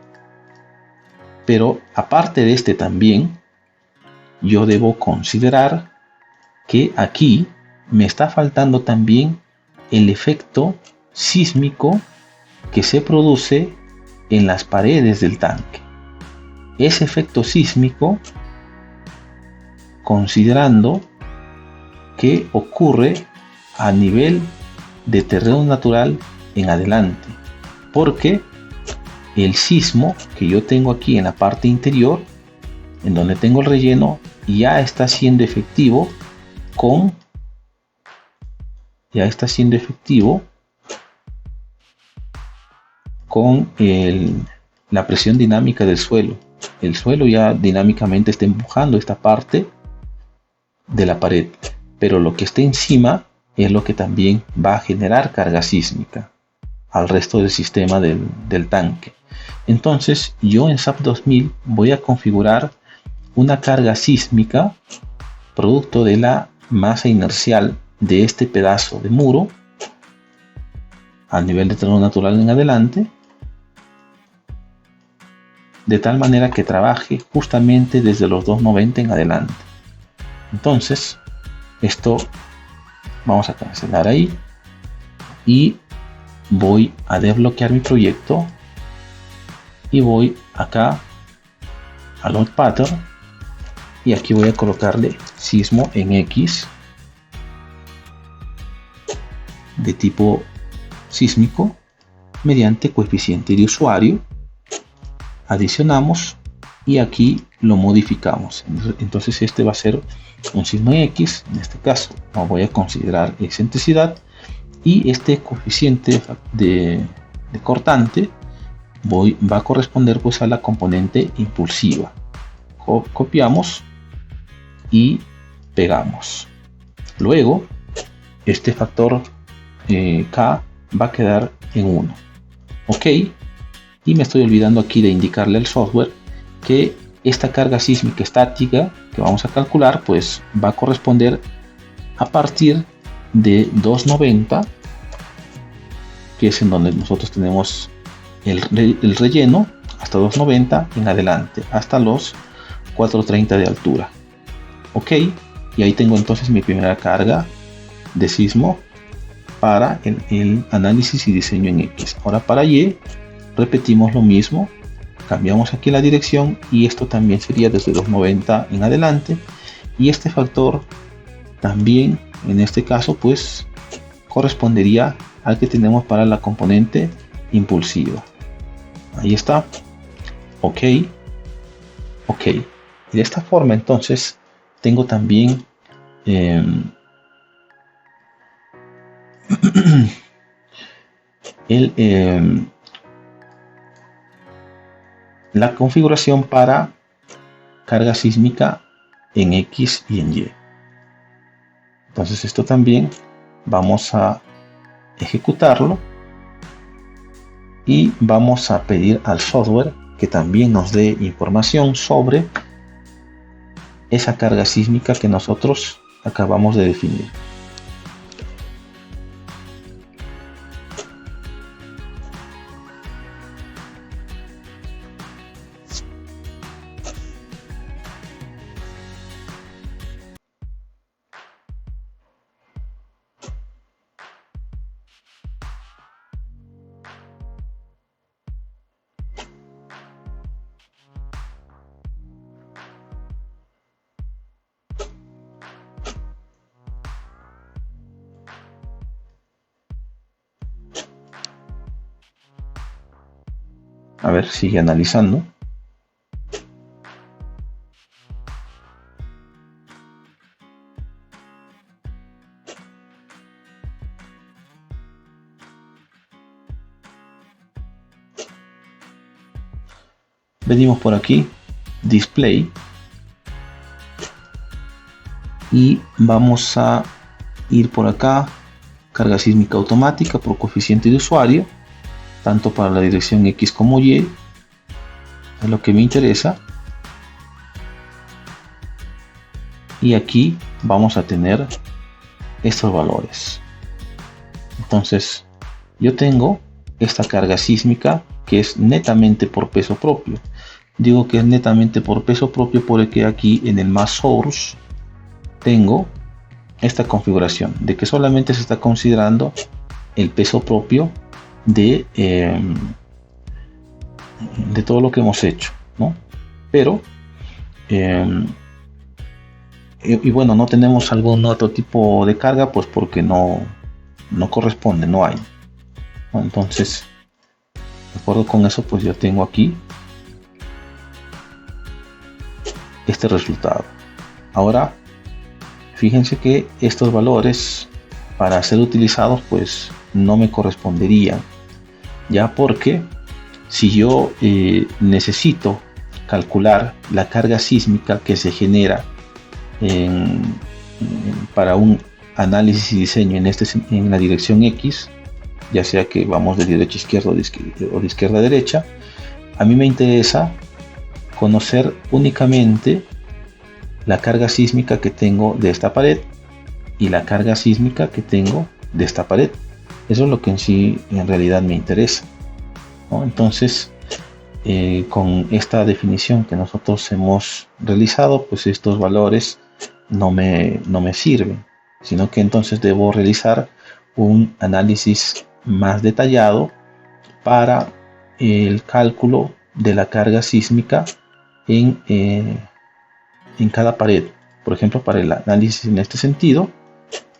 Pero aparte de este también, yo debo considerar que aquí me está faltando también el efecto sísmico que se produce en las paredes del tanque. Ese efecto sísmico, considerando que ocurre a nivel de terreno natural en adelante, porque el sismo que yo tengo aquí en la parte interior, en donde tengo el relleno, ya está siendo efectivo con la presión dinámica del suelo. El suelo ya dinámicamente está empujando esta parte de la pared, pero lo que está encima es lo que también va a generar carga sísmica al resto del sistema del tanque. Entonces yo en SAP 2000 voy a configurar una carga sísmica producto de la masa inercial de este pedazo de muro al nivel de terreno natural en adelante, de tal manera que trabaje justamente desde los 290 en adelante. Entonces esto vamos a cancelar ahí y voy a desbloquear mi proyecto y voy acá a Load Pattern y aquí voy a colocarle sismo en X de tipo sísmico mediante coeficiente de usuario. Adicionamos y aquí lo modificamos. Entonces este va a ser un sismo en X. En este caso no voy a considerar excentricidad y este coeficiente de cortante va a corresponder pues a la componente impulsiva. Copiamos y pegamos. Luego este factor K va a quedar en 1. Ok, y me estoy olvidando aquí de indicarle al software que esta carga sísmica estática que vamos a calcular pues va a corresponder a partir de 290, que es en donde nosotros tenemos el relleno, hasta 290 en adelante, hasta los 430 de altura. Ok, y ahí tengo entonces mi primera carga de sismo para el análisis y diseño en X. Ahora para Y repetimos lo mismo, cambiamos aquí la dirección y esto también sería desde 290 en adelante, y este factor también en este caso pues correspondería al que tenemos para la componente impulsiva. Ahí está. Ok. Ok. Y de esta forma entonces tengo también la configuración para carga sísmica en X y en Y. Entonces esto también vamos a ejecutarlo y vamos a pedir al software que también nos dé información sobre esa carga sísmica que nosotros acabamos de definir. A ver, sigue analizando. Venimos por aquí, display, y vamos a ir por acá, carga sísmica automática por coeficiente de usuario, tanto para la dirección X como Y, es lo que me interesa. Y aquí vamos a tener estos valores. Entonces yo tengo esta carga sísmica que es netamente por peso propio. Digo que es netamente por peso propio porque aquí en el mass source tengo esta configuración de que solamente se está considerando el peso propio de todo lo que hemos hecho, ¿no? Pero y bueno, no tenemos algún otro tipo de carga pues porque no corresponde, no hay, ¿no? Entonces, de acuerdo con eso, pues yo tengo aquí este resultado. Ahora fíjense que estos valores para ser utilizados pues no me corresponderían, ya porque si yo necesito calcular la carga sísmica que se genera para un análisis y diseño en la dirección X, ya sea que vamos de derecha a izquierda o de izquierda a derecha, a mí me interesa conocer únicamente la carga sísmica que tengo de esta pared y la carga sísmica que tengo de esta pared. Eso es lo que en realidad me interesa, ¿no? Entonces con esta definición que nosotros hemos realizado, pues estos valores no me sirven, sino que entonces debo realizar un análisis más detallado para el cálculo de la carga sísmica en cada pared. Por ejemplo, para el análisis en este sentido,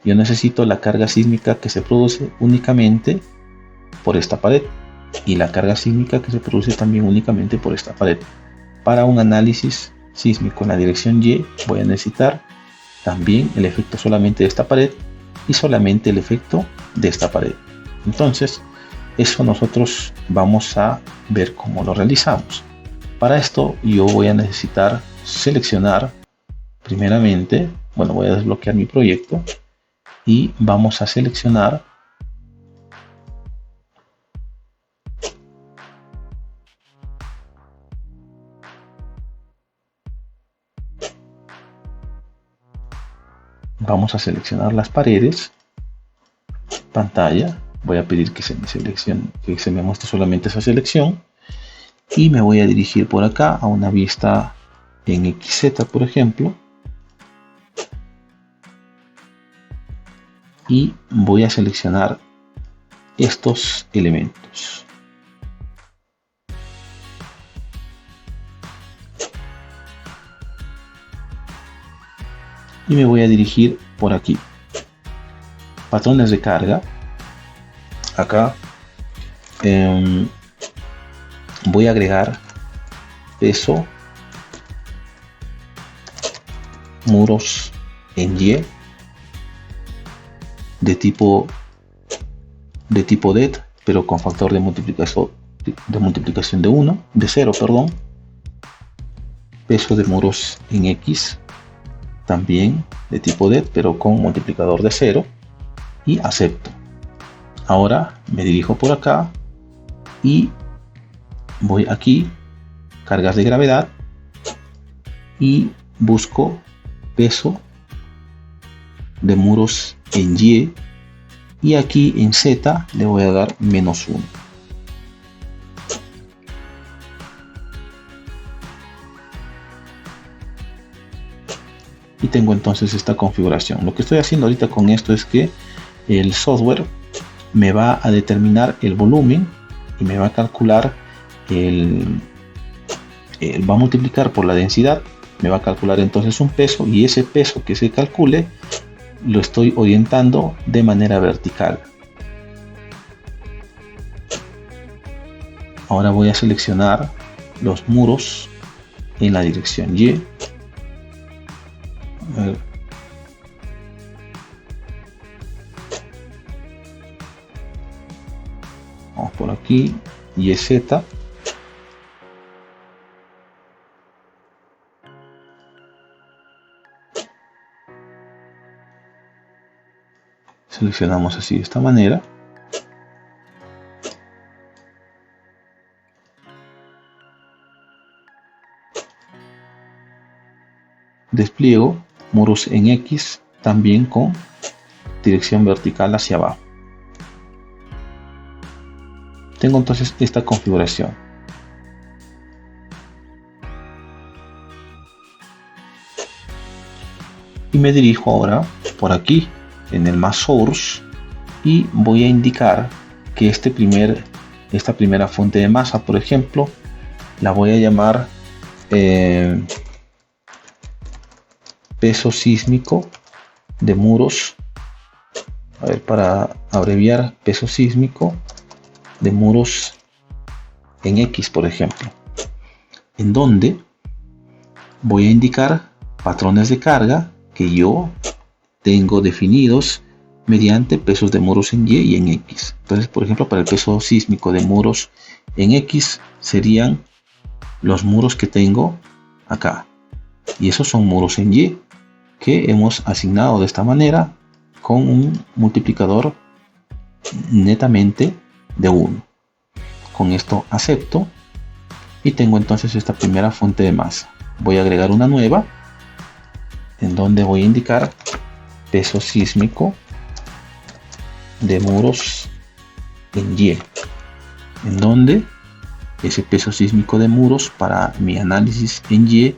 yo necesito la carga sísmica que se produce únicamente por esta pared y la carga sísmica que se produce también únicamente por esta pared. Para un análisis sísmico en la dirección Y voy a necesitar también el efecto solamente de esta pared y solamente el efecto de esta pared. Entonces Eso nosotros vamos a ver cómo lo realizamos. Para esto yo voy a necesitar seleccionar primeramente, bueno, voy a desbloquear mi proyecto y vamos a seleccionar las paredes, pantalla. Voy a pedir que se me seleccione, que se me muestre solamente esa selección, y me voy a dirigir por acá a una vista en XZ, por ejemplo, y voy a seleccionar estos elementos. Y me voy a dirigir por aquí. Patrones de carga. Acá voy a agregar peso, muros en Y de tipo det, pero con factor de multiplicación de 0, perdón. Peso de muros en X también de tipo det, pero con multiplicador de 0, y acepto. Ahora me dirijo por acá y voy aquí, cargas de gravedad, y busco peso de muros en Y, y aquí en Z le voy a dar -1. Y tengo entonces esta configuración. Lo que estoy haciendo ahorita con esto es que el software me va a determinar el volumen y me va a calcular va a multiplicar por la densidad, me va a calcular entonces un peso, y ese peso que se calcule lo estoy orientando de manera vertical. Ahora voy a seleccionar los muros en la dirección Y. Vamos por aquí, YZ. Seleccionamos así de esta manera. Despliego muros en X también con dirección vertical hacia abajo. Tengo entonces esta configuración. Y me dirijo ahora por aquí en el Mass Source y voy a indicar que esta primera fuente de masa, por ejemplo, la voy a llamar peso sísmico de muros. A ver, para abreviar, peso sísmico de muros en X, por ejemplo, en donde voy a indicar patrones de carga que yo tengo definidos mediante pesos de muros en Y y en X. Entonces, por ejemplo, para el peso sísmico de muros en X serían los muros que tengo acá, y esos son muros en Y que hemos asignado de esta manera con un multiplicador netamente de 1. Con esto acepto y tengo entonces esta primera fuente de masa. Voy a agregar una nueva en donde voy a indicar peso sísmico de muros en Y, en donde ese peso sísmico de muros para mi análisis en Y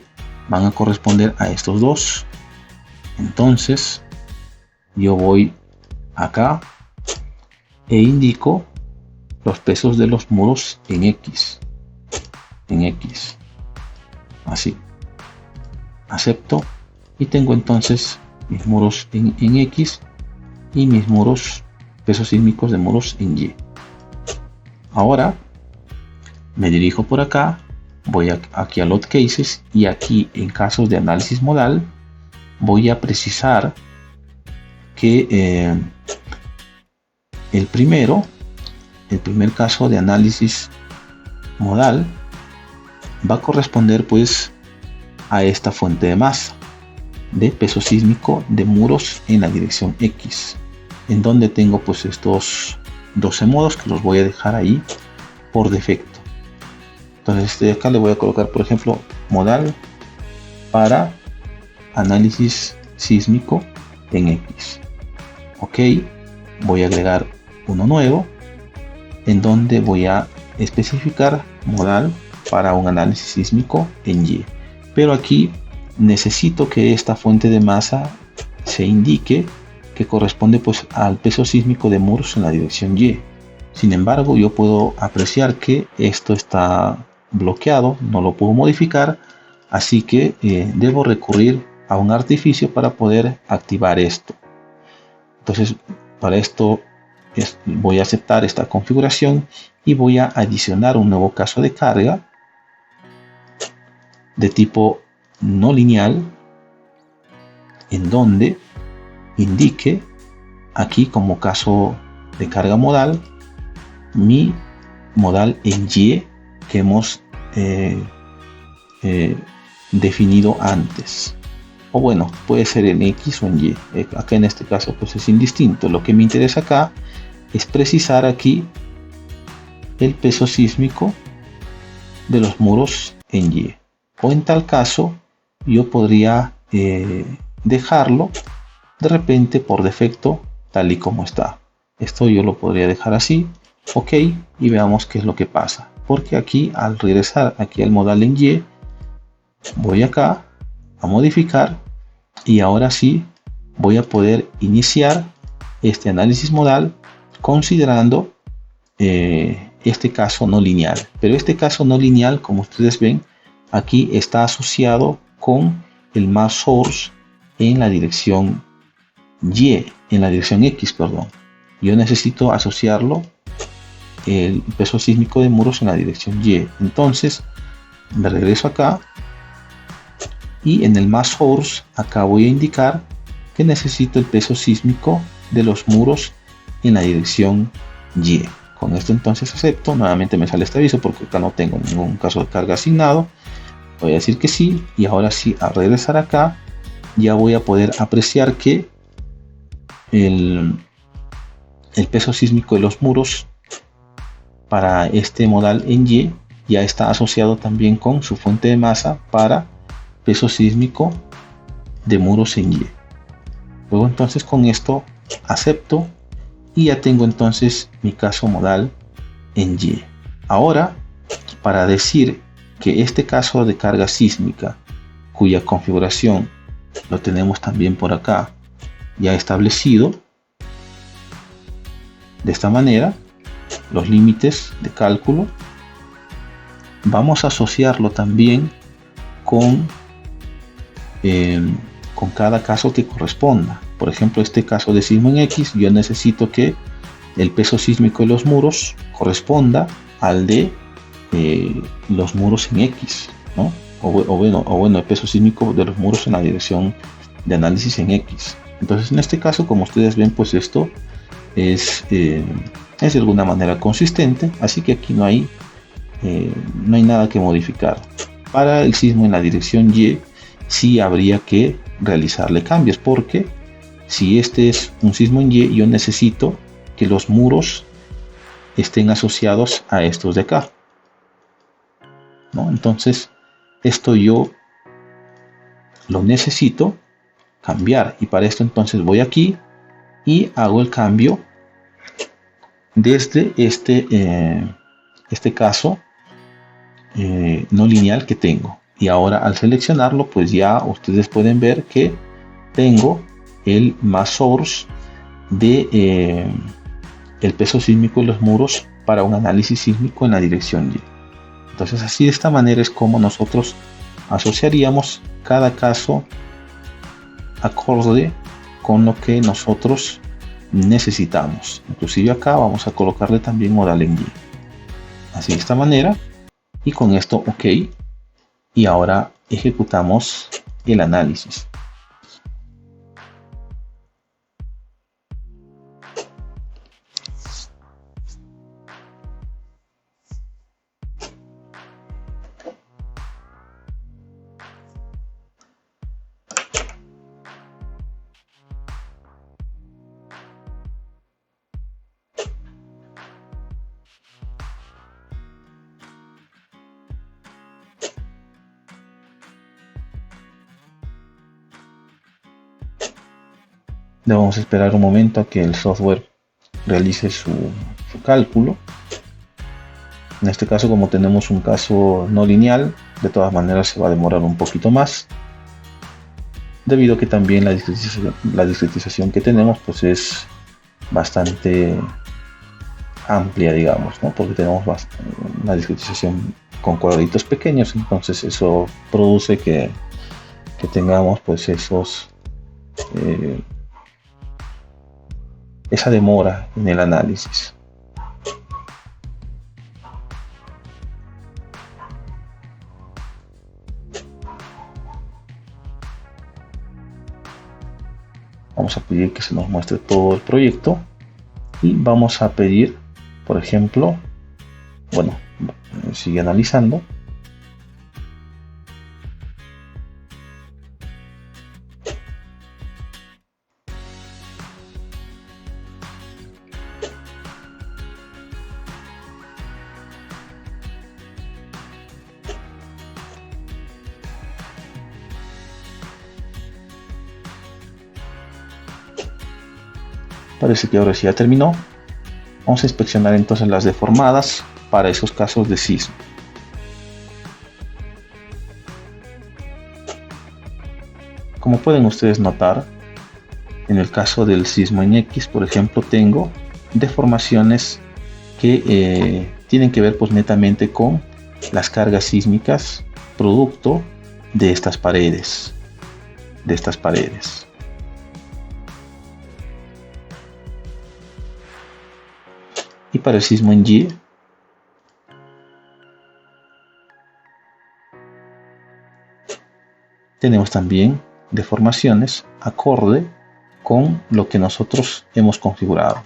van a corresponder a estos dos. Entonces yo voy acá e indico los pesos de los muros en X, así. Acepto y tengo entonces mis muros en X y mis muros, pesos sísmicos de muros en Y. Ahora me dirijo por acá, voy aquí a Load Cases, y aquí en casos de análisis modal voy a precisar que el primero el primer caso de análisis modal va a corresponder pues a esta fuente de masa de peso sísmico de muros en la dirección X, en donde tengo pues estos 12 modos que los voy a dejar ahí por defecto. Entonces acá le voy a colocar, por ejemplo, modal para análisis sísmico en X. Ok, voy a agregar uno nuevo en donde voy a especificar modal para un análisis sísmico en Y. Pero aquí necesito que esta fuente de masa se indique que corresponde pues al peso sísmico de muros en la dirección Y. Sin embargo, yo puedo apreciar que esto está bloqueado, no lo puedo modificar, así que debo recurrir a un artificio para poder activar esto. Entonces, para esto voy a aceptar esta configuración y voy a adicionar un nuevo caso de carga de tipo no lineal, en donde indique aquí como caso de carga modal mi modal en Y que hemos definido antes, o bueno, puede ser en X o en Y. Acá en este caso pues es indistinto. Lo que me interesa acá es precisar aquí el peso sísmico de los muros en Y, o en tal caso yo podría dejarlo de repente por defecto tal y como está. Esto yo lo podría dejar así, ok, y veamos qué es lo que pasa, porque aquí al regresar aquí al modal en Y, voy acá a modificar y ahora sí voy a poder iniciar este análisis modal considerando este caso no lineal. Pero este caso no lineal, como ustedes ven, aquí está asociado con el mass source en la dirección Y, en la dirección X, perdón. Yo necesito asociarlo, el peso sísmico de muros en la dirección Y. Entonces, me regreso acá y en el mass source, acá voy a indicar que necesito el peso sísmico de los muros en la dirección Y. Con esto entonces acepto, nuevamente me sale este aviso porque acá no tengo ningún caso de carga asignado. Voy a decir que sí, y ahora sí, al regresar acá, ya voy a poder apreciar que el peso sísmico de los muros para este modal en Y ya está asociado también con su fuente de masa para peso sísmico de muros en Y. Luego entonces con esto acepto y ya tengo entonces mi caso modal en Y. Ahora, para decir que este caso de carga sísmica, cuya configuración lo tenemos también por acá ya establecido, de esta manera, los límites de cálculo, vamos a asociarlo también con cada caso que corresponda. Por ejemplo, este caso de sismo en X, yo necesito que el peso sísmico de los muros corresponda al de los muros en X, ¿no? O bueno, el peso sísmico de los muros en la dirección de análisis en X. Entonces, en este caso, como ustedes ven, pues esto es de alguna manera consistente, así que aquí no hay nada que modificar. Para el sismo en la dirección Y, sí habría que realizarle cambios, porque si este es un sismo en Y, yo necesito que los muros estén asociados a estos de acá, ¿no? Entonces esto yo lo necesito cambiar, y para esto entonces voy aquí y hago el cambio desde este caso no lineal que tengo, y ahora al seleccionarlo pues ya ustedes pueden ver que tengo el mass source de el peso sísmico de los muros para un análisis sísmico en la dirección Y. Entonces así, de esta manera es como nosotros asociaríamos cada caso acorde con lo que nosotros necesitamos. Inclusive acá vamos a colocarle también modal en Y. Así, de esta manera, y con esto ok, y ahora ejecutamos el análisis. Debemos esperar un momento a que el software realice su cálculo. En este caso, como tenemos un caso no lineal, de todas maneras se va a demorar un poquito más, debido a que también la discretización que tenemos pues es bastante amplia, digamos, ¿no? Porque tenemos una discretización con cuadraditos pequeños, entonces eso produce que tengamos pues esa demora en el análisis. Vamos a pedir que se nos muestre todo el proyecto y vamos a pedir, por ejemplo, bueno, sigue analizando. Parece que ahora sí ya terminó. Vamos a inspeccionar entonces las deformadas para esos casos de sismo. Como pueden ustedes notar, en el caso del sismo en X, por ejemplo, tengo deformaciones que tienen que ver pues netamente con las cargas sísmicas producto de estas paredes. Y para el sismo en Y, tenemos también deformaciones acorde con lo que nosotros hemos configurado.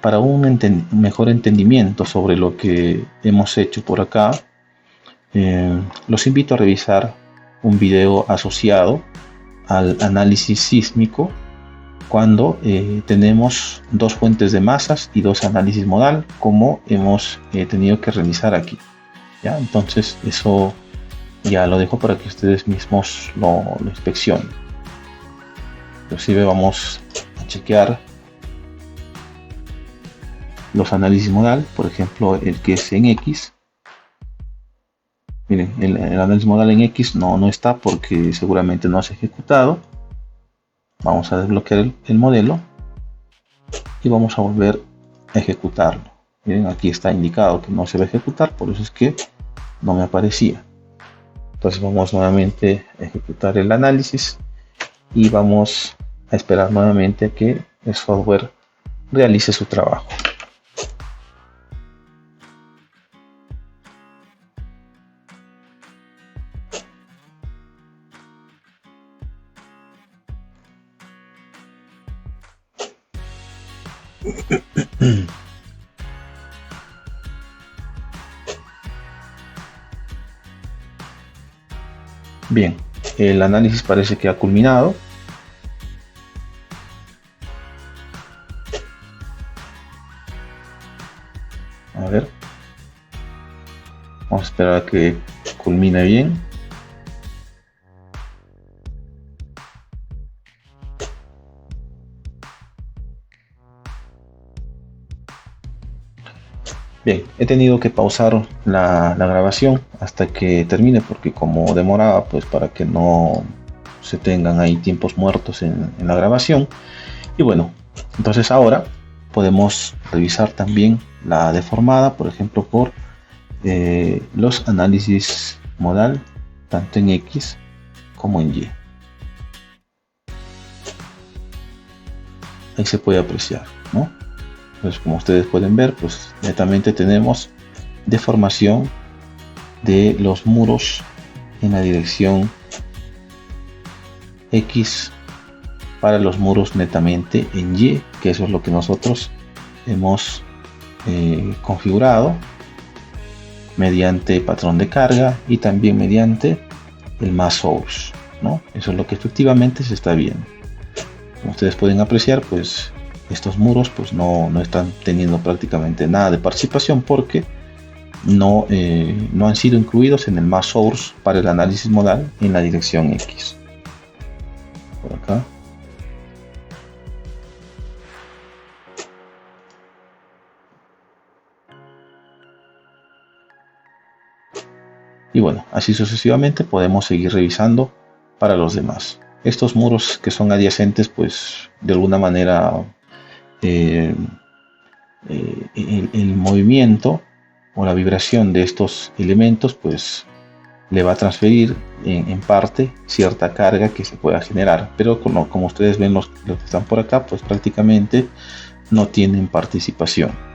Para un mejor entendimiento sobre lo que hemos hecho por acá, los invito a revisar un video asociado al análisis sísmico cuando tenemos dos fuentes de masas y dos análisis modal, como hemos tenido que realizar aquí. ¿Ya? Entonces eso ya lo dejo para que ustedes mismos lo inspeccionen. Inclusive vamos a chequear los análisis modal, por ejemplo el que es en X. Miren, el análisis modal en X no está porque seguramente no se ha ejecutado. Vamos a desbloquear el modelo y vamos a volver a ejecutarlo. Miren, aquí está indicado que no se va a ejecutar, por eso es que no me aparecía. Entonces vamos nuevamente a ejecutar el análisis y vamos a esperar nuevamente a que el software realice su trabajo. Bien, el análisis parece que ha culminado. A ver, vamos a esperar a que culmine bien. Bien, he tenido que pausar la grabación hasta que termine porque como demoraba, pues para que no se tengan ahí tiempos muertos en la grabación. Y bueno, entonces ahora podemos revisar también la deformada, por ejemplo, por los análisis modal, tanto en X como en Y. Ahí se puede apreciar, ¿no? Pues como ustedes pueden ver, pues netamente tenemos deformación de los muros en la dirección X para los muros netamente en Y, que eso es lo que nosotros hemos configurado mediante patrón de carga y también mediante el mass source, ¿no? Eso es lo que efectivamente se está viendo. Como ustedes pueden apreciar, pues estos muros pues no están teniendo prácticamente nada de participación porque no han sido incluidos en el mass source para el análisis modal en la dirección X. Por acá. Y bueno, así sucesivamente podemos seguir revisando para los demás. Estos muros que son adyacentes, pues de alguna manera el movimiento o la vibración de estos elementos pues le va a transferir en parte cierta carga que se pueda generar, pero como ustedes ven los que están por acá pues prácticamente no tienen participación.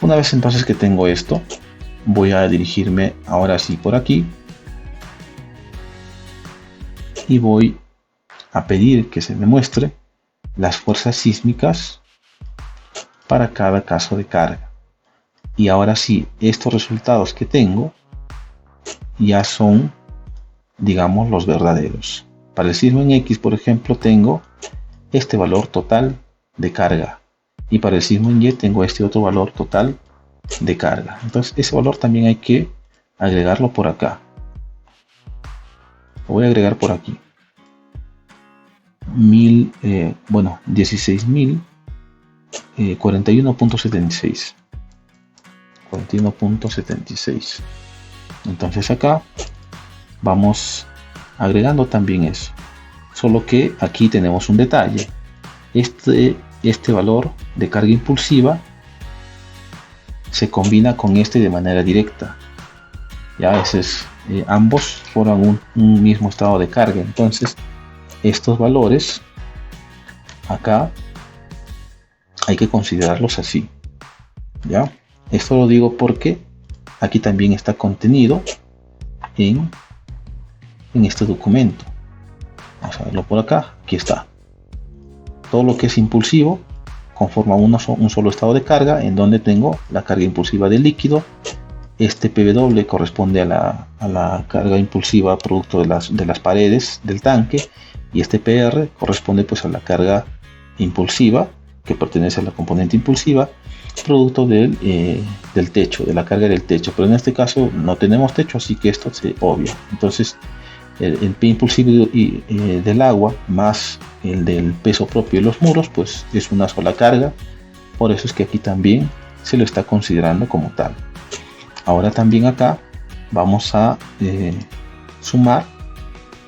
Una vez entonces que tengo esto, voy a dirigirme ahora sí por aquí y voy a pedir que se me muestre las fuerzas sísmicas para cada caso de carga. Y ahora sí, estos resultados que tengo ya son, digamos, los verdaderos. Para el sismo en X, por ejemplo, tengo este valor total de carga. Y para el sismo en Y tengo este otro valor total de carga. Entonces ese valor también hay que agregarlo por acá. Lo voy a agregar por aquí. 16.000 41.76. 41.76. Entonces acá vamos agregando también eso. Solo que aquí tenemos un detalle. Este valor de carga impulsiva se combina con este de manera directa. Ya ambos forman un mismo estado de carga. Entonces estos valores acá hay que considerarlos así. ¿Ya? Esto lo digo porque aquí también está contenido en este documento. Vamos a verlo por acá. Aquí está. Todo lo que es impulsivo conforma un solo estado de carga en donde tengo la carga impulsiva del líquido. Este PW corresponde a la carga impulsiva producto de las paredes del tanque, y este PR corresponde pues a la carga impulsiva que pertenece a la componente impulsiva producto del techo, de la carga del techo, pero en este caso no tenemos techo, así que esto se obvia. Entonces el P impulsivo del agua más el del peso propio de los muros pues es una sola carga, por eso es que aquí también se lo está considerando como tal. Ahora también acá vamos a sumar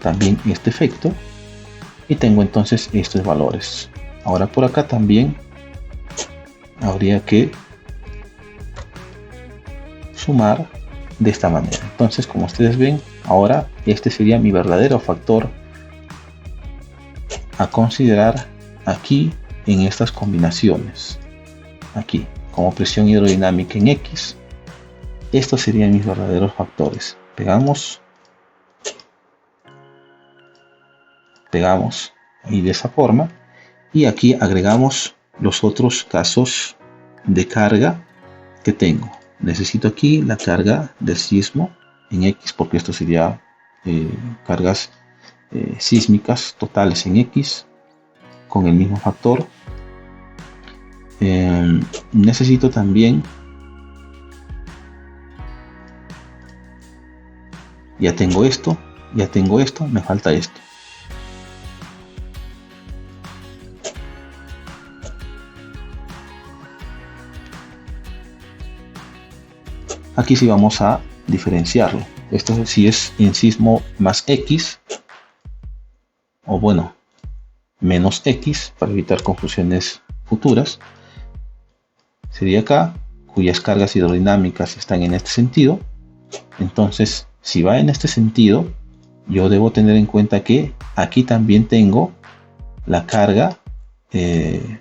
también este efecto y tengo entonces estos valores. Ahora por acá también habría que sumar de esta manera. Entonces, como ustedes ven, ahora este sería mi verdadero factor a considerar aquí en estas combinaciones. Aquí, como presión hidrodinámica en X, estos serían mis verdaderos factores. Pegamos y de esa forma, y aquí agregamos los otros casos de carga que tengo. Necesito aquí la carga del sismo en X, porque esto sería cargas sísmicas totales en X con el mismo factor. Necesito también, ya tengo esto, me falta esto. Aquí sí vamos a diferenciarlo. Esto sí es en sismo más X, o bueno, menos X, para evitar confusiones futuras. Sería acá, cuyas cargas hidrodinámicas están en este sentido. Entonces, si va en este sentido, yo debo tener en cuenta que aquí también tengo la carga de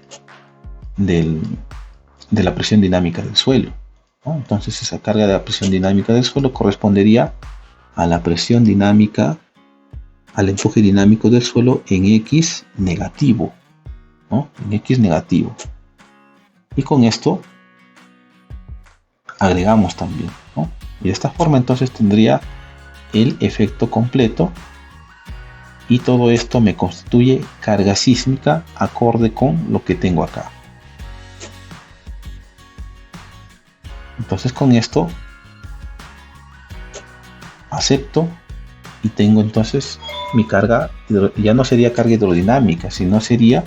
la presión dinámica del suelo. Entonces esa carga de la presión dinámica del suelo correspondería a la presión dinámica, al empuje dinámico del suelo en X negativo, en X negativo. Y con esto agregamos también, y de esta forma entonces tendría el efecto completo, y todo esto me constituye carga sísmica acorde con lo que tengo acá. Entonces con esto acepto y tengo entonces mi carga, ya no sería carga hidrodinámica, sino sería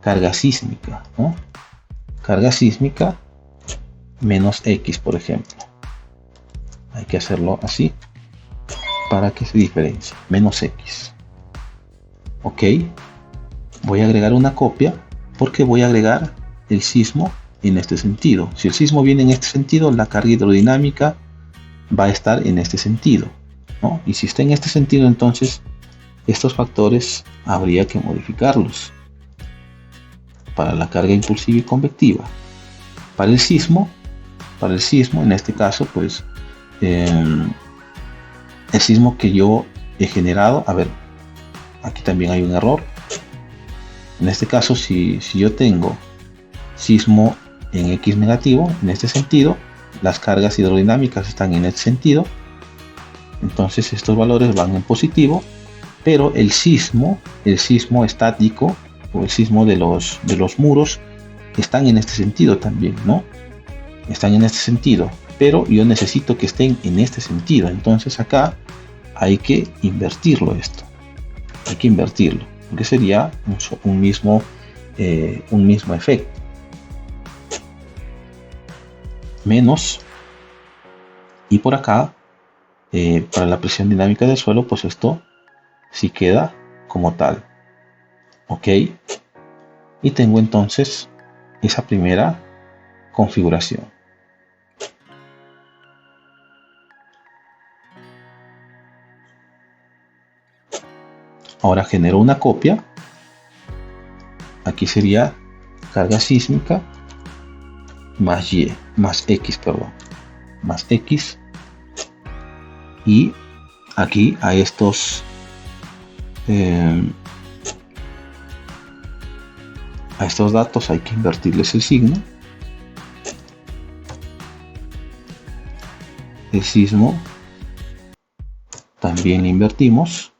carga sísmica, ¿no? Carga sísmica menos X, por ejemplo. Hay que hacerlo así para que se diferencie. Menos X. Ok. Voy a agregar una copia porque voy a agregar el sismo en este sentido. Si el sismo viene en este sentido, la carga hidrodinámica va a estar en este sentido, ¿no? Y si está en este sentido, entonces estos factores habría que modificarlos para la carga impulsiva y convectiva. Para el sismo en este caso, pues el sismo que yo he generado, a ver, aquí también hay un error. En este caso, si yo tengo sismo en X negativo, en este sentido, las cargas hidrodinámicas están en este sentido, entonces estos valores van en positivo, pero el sismo estático o el sismo de los muros están en este sentido también, ¿no? Están en este sentido, pero yo necesito que estén en este sentido, entonces acá hay que invertirlo esto, hay que invertirlo, porque sería un mismo efecto. Menos, y por acá, para la presión dinámica del suelo, pues esto sí queda como tal. Ok, y tengo entonces esa primera configuración. Ahora genero una copia. Aquí sería carga sísmica más Y, más X, perdón, más X. Y aquí a estos datos hay que invertirles el signo. El sismo también invertimos.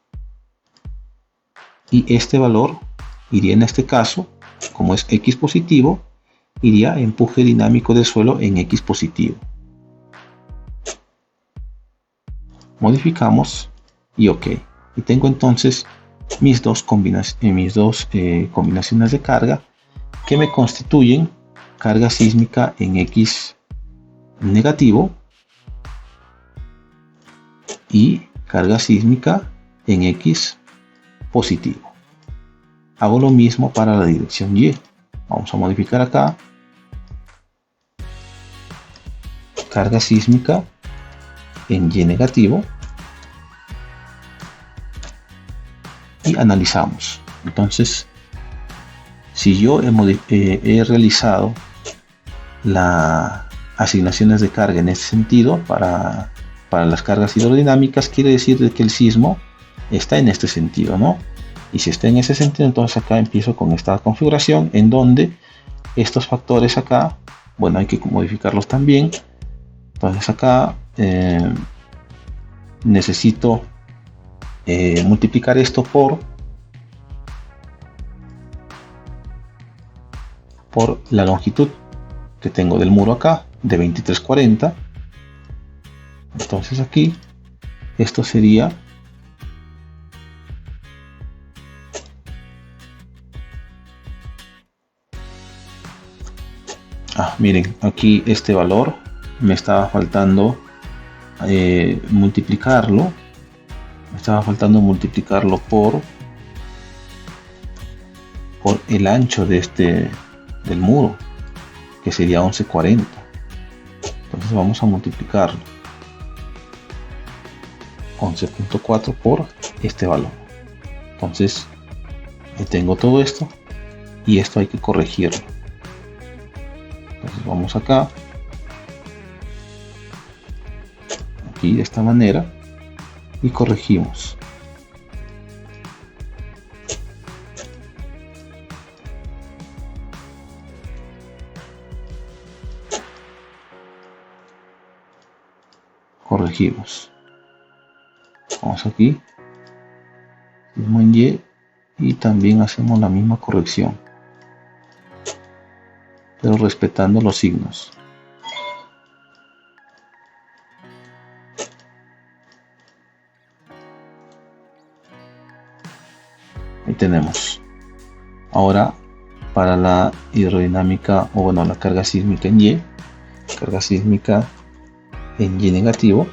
Y este valor iría en este caso, como es X positivo, iría empuje dinámico del suelo en X positivo. Modificamos y OK. Y tengo entonces mis dos combinaciones de carga que me constituyen carga sísmica en X negativo y carga sísmica en X positivo. Hago lo mismo para la dirección Y. Vamos a modificar acá. Carga sísmica en Y negativo. Y analizamos. Entonces, si yo he realizado las asignaciones de carga en este sentido para las cargas hidrodinámicas, quiere decir que el sismo está en este sentido, ¿no? Y si está en ese sentido, entonces acá empiezo con esta configuración en donde estos factores acá, bueno, hay que modificarlos también. Entonces acá necesito multiplicar esto por la longitud que tengo del muro acá, de 2340. Entonces aquí, esto sería miren, aquí este valor me estaba faltando multiplicarlo. Me estaba faltando multiplicarlo por el ancho de del muro, que sería 1140. Entonces vamos a multiplicarlo 11.4 por este valor. Entonces ahí tengo todo esto y esto hay que corregirlo. Entonces vamos acá, aquí de esta manera, y corregimos. Vamos aquí, sismo en Y, y también hacemos la misma corrección, pero respetando los signos. Ahí tenemos. Ahora para la hidrodinámica, o bueno, la carga sísmica en Y, carga sísmica en Y negativo.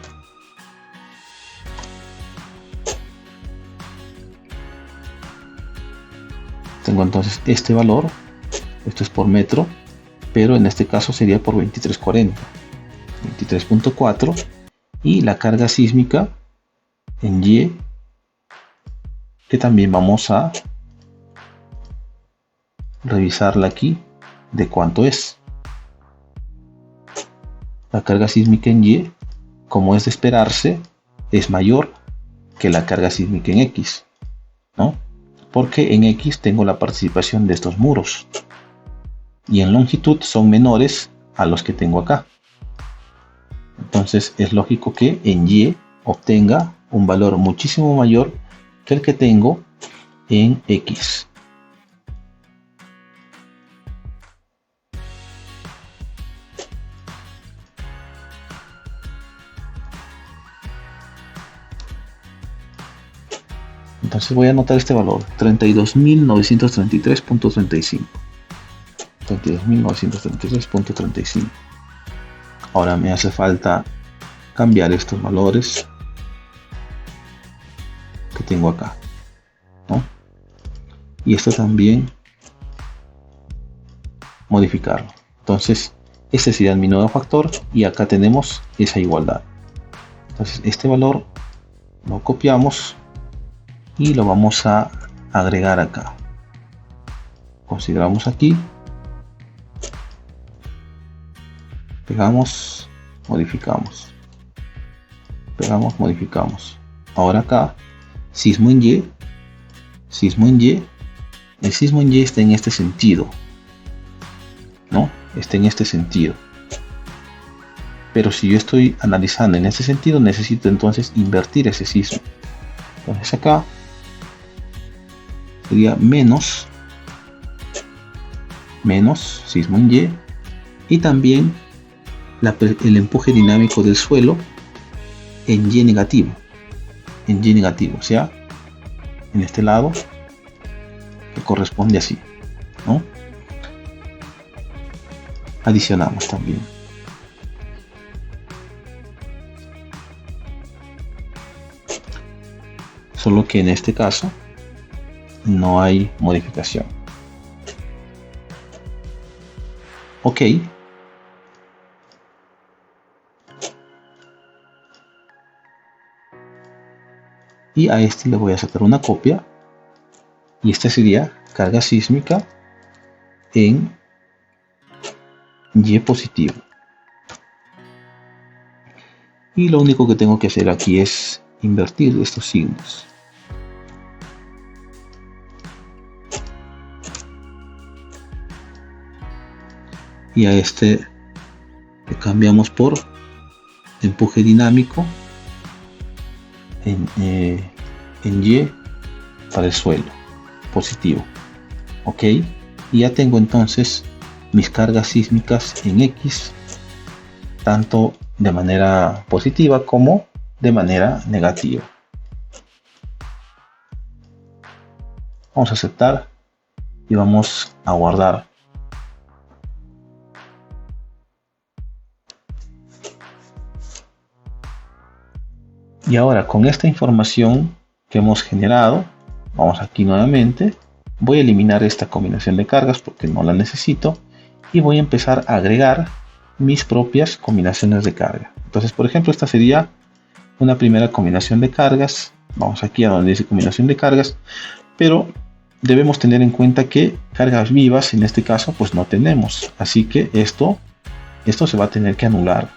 Tengo entonces este valor, esto es por metro, pero en este caso sería por 2340, 23.4, y la carga sísmica en Y, que también vamos a revisarla aquí de cuánto es. La carga sísmica en Y, como es de esperarse, es mayor que la carga sísmica en X, ¿no? Porque en X tengo la participación de estos muros y en longitud son menores a los que tengo acá. Entonces es lógico que en Y obtenga un valor muchísimo mayor que el que tengo en X. Entonces voy a anotar este valor, 32.933.35. 32.933.35. Ahora me hace falta cambiar estos valores que tengo acá, ¿no? Y esto también modificarlo. Entonces este sería mi nuevo factor y acá tenemos esa igualdad. Entonces este valor lo copiamos y lo vamos a agregar acá. Consideramos aquí, pegamos, modificamos, pegamos, modificamos. Ahora acá, sismo en Y, sismo en Y, el sismo en Y está en este sentido, ¿no? Está en este sentido. Pero si yo estoy analizando en este sentido, necesito entonces invertir ese sismo. Entonces acá sería menos sismo en Y, y también el empuje dinámico del suelo en Y negativo, o sea, en este lado que corresponde así, ¿no? Adicionamos también. Solo que en este caso no hay modificación. Ok. Y a este le voy a sacar una copia. Y esta sería carga sísmica en Y positivo. Y lo único que tengo que hacer aquí es invertir estos signos. Y a este le cambiamos por empuje dinámico en Y para el suelo positivo. Ok, y ya tengo entonces mis cargas sísmicas en X, tanto de manera positiva como de manera negativa. Vamos a aceptar y vamos a guardar. Y ahora con esta información que hemos generado, vamos aquí nuevamente, voy a eliminar esta combinación de cargas porque no la necesito y voy a empezar a agregar mis propias combinaciones de carga. Entonces, por ejemplo, esta sería una primera combinación de cargas. Vamos aquí a donde dice combinación de cargas, pero debemos tener en cuenta que cargas vivas en este caso pues no tenemos, así que esto se va a tener que anular,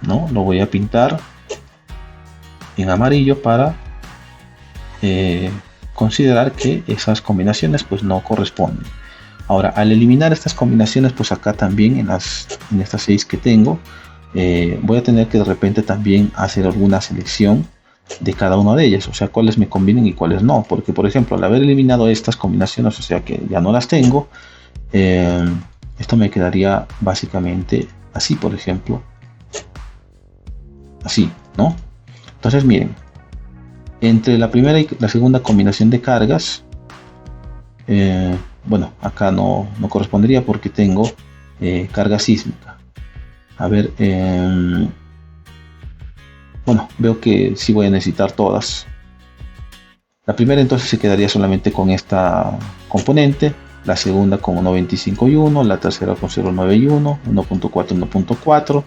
¿no? Lo voy a pintar en amarillo para considerar que esas combinaciones pues no corresponden. Ahora, al eliminar estas combinaciones, pues acá también en estas 6 que tengo, voy a tener que de repente también hacer alguna selección de cada una de ellas, o sea, cuáles me convienen y cuáles no, porque por ejemplo, al haber eliminado estas combinaciones, o sea que ya no las tengo, esto me quedaría básicamente así, por ejemplo, así, ¿no? Entonces miren, entre la primera y la segunda combinación de cargas, Bueno, acá no correspondería porque tengo carga sísmica. A ver, bueno, veo que sí voy a necesitar todas. La primera entonces se quedaría solamente con esta componente, la segunda con 1.25 y 1, la tercera con 0.9 y 1, 1.4, 1.4.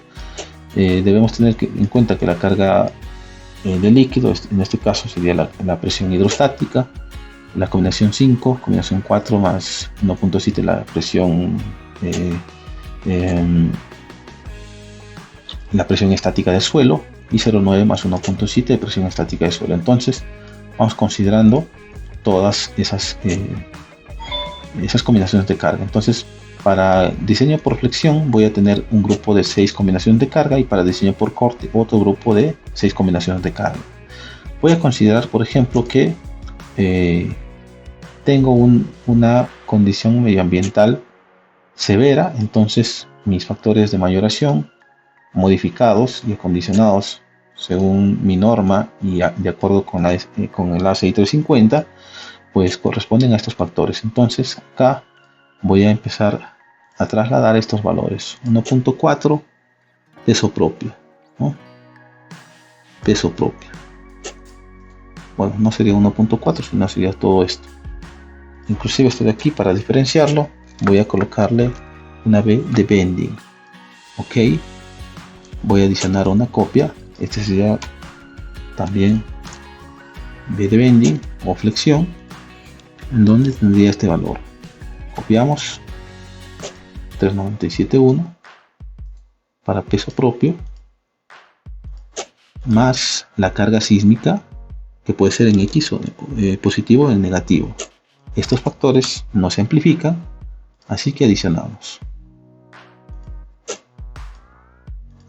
Debemos tener en cuenta que la carga de líquido, en este caso sería la presión hidrostática, la combinación 5, combinación 4 más 1.7 la presión estática del suelo, y 0.9 más 1.7 de presión estática del suelo. Entonces vamos considerando todas esas combinaciones de carga. Entonces, para diseño por flexión voy a tener un grupo de 6 combinaciones de carga, y para diseño por corte otro grupo de 6 combinaciones de carga. Voy a considerar, por ejemplo, que tengo una condición medioambiental severa. Entonces mis factores de mayoración modificados y acondicionados según mi norma y de acuerdo con el ACI 350, pues corresponden a estos factores. Entonces acá voy a empezar a trasladar estos valores. 1.4 peso propio, ¿no? Peso propio. Bueno, no sería 1.4, sino sería todo esto. Inclusive esto de aquí, para diferenciarlo, voy a colocarle una B de bending. Ok, voy a adicionar una copia. Este sería también B de bending o flexión, en donde tendría este valor. Copiamos 397.1 para peso propio, más la carga sísmica, que puede ser en X o positivo o en negativo. Estos factores no se amplifican, así que adicionamos.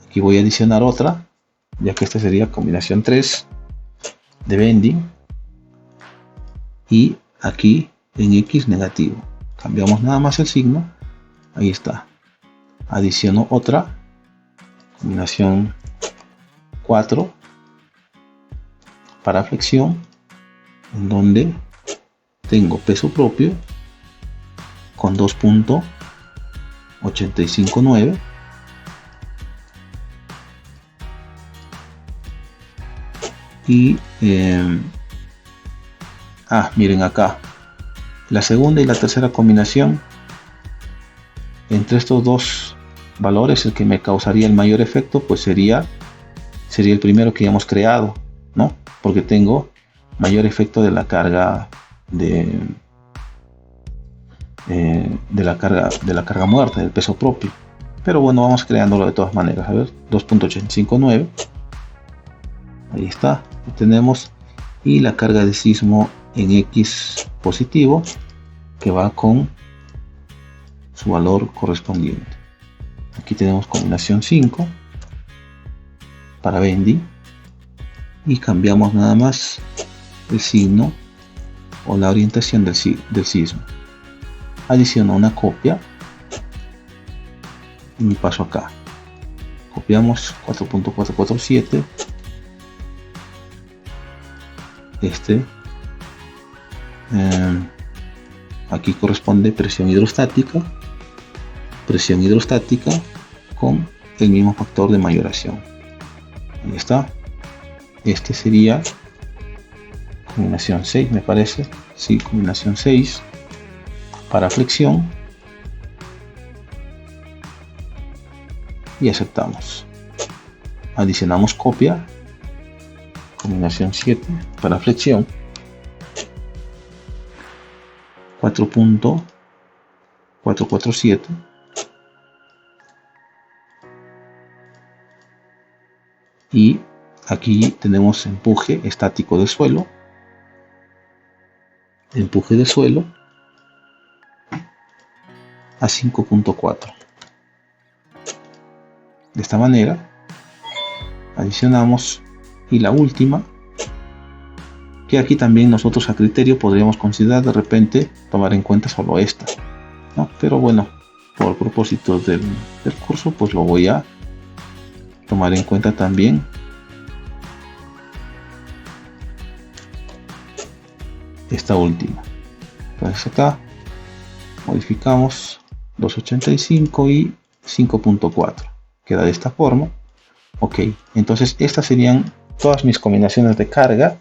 Aquí voy a adicionar otra, ya que esta sería combinación 3 de bending, y aquí en X negativo. Cambiamos nada más el signo, ahí está. Adiciono otra, combinación 4 para flexión, en donde tengo peso propio con 2.859 y miren acá, la segunda y la tercera combinación, entre estos dos valores el que me causaría el mayor efecto pues sería el primero que ya hemos creado, ¿no? Porque tengo mayor efecto de la carga de la carga muerta, del peso propio. Pero bueno, vamos creándolo de todas maneras. A ver, 2.859, ahí está, tenemos, y la carga de sismo en X positivo, que va con su valor correspondiente. Aquí tenemos combinación 5 para bending, y cambiamos nada más el signo o la orientación del sismo. Adiciono una copia y me paso acá. Copiamos 4.447, aquí corresponde presión hidrostática con el mismo factor de mayoración. Ahí está. Este sería combinación 6, me parece. Sí, combinación 6 para flexión, y aceptamos. Adicionamos copia, combinación 7 para flexión, 4.447, y aquí tenemos empuje estático de suelo, empuje de suelo a 5.4. De esta manera adicionamos, y la última, que aquí también nosotros a criterio podríamos considerar de repente tomar en cuenta solo esta, ¿no? Pero bueno, por propósitos del curso pues lo voy a tomar en cuenta también esta última. Entonces acá modificamos 285 y 5.4, queda de esta forma. Ok, entonces estas serían todas mis combinaciones de carga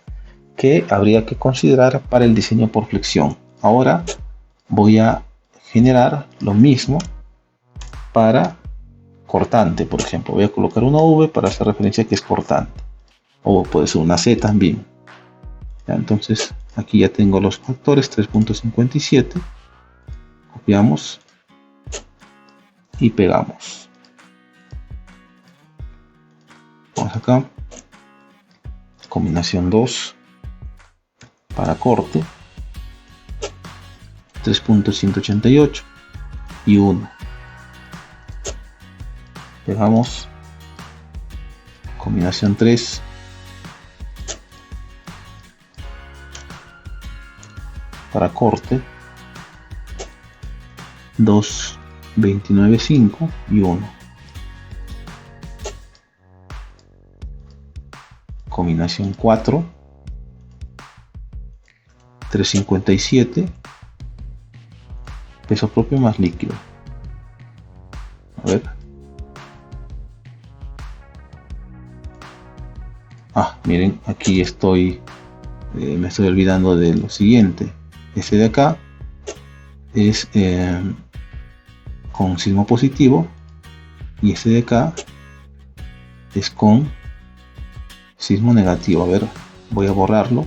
que habría que considerar para el diseño por flexión. Ahora voy a generar lo mismo para cortante. Por ejemplo, voy a colocar una V para hacer referencia a que es cortante, o puede ser una C también. Ya, entonces aquí ya tengo los factores 3.57, copiamos y pegamos. Vamos acá, combinación 2 para corte, 3.188 y 1. Pegamos, combinación 3 para corte, 2, 29.5 y 1. Combinación 4, 357, peso propio más líquido. A ver. Miren, aquí estoy, me estoy olvidando de lo siguiente. Este de acá es con sismo positivo y este de acá es con sismo negativo. A ver, voy a borrarlo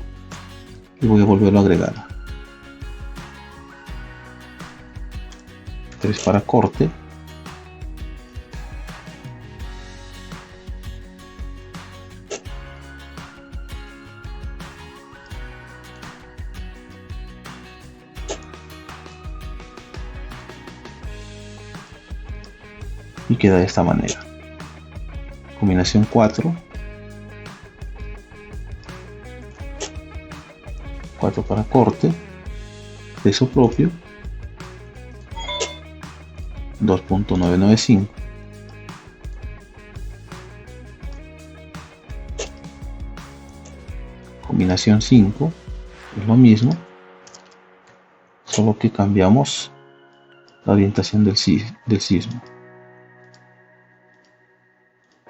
y voy a volverlo a agregar. 3 para corte, y queda de esta manera. Combinación 4, 4 para corte, peso propio 2.995. Combinación 5 es lo mismo, solo que cambiamos la orientación del sismo.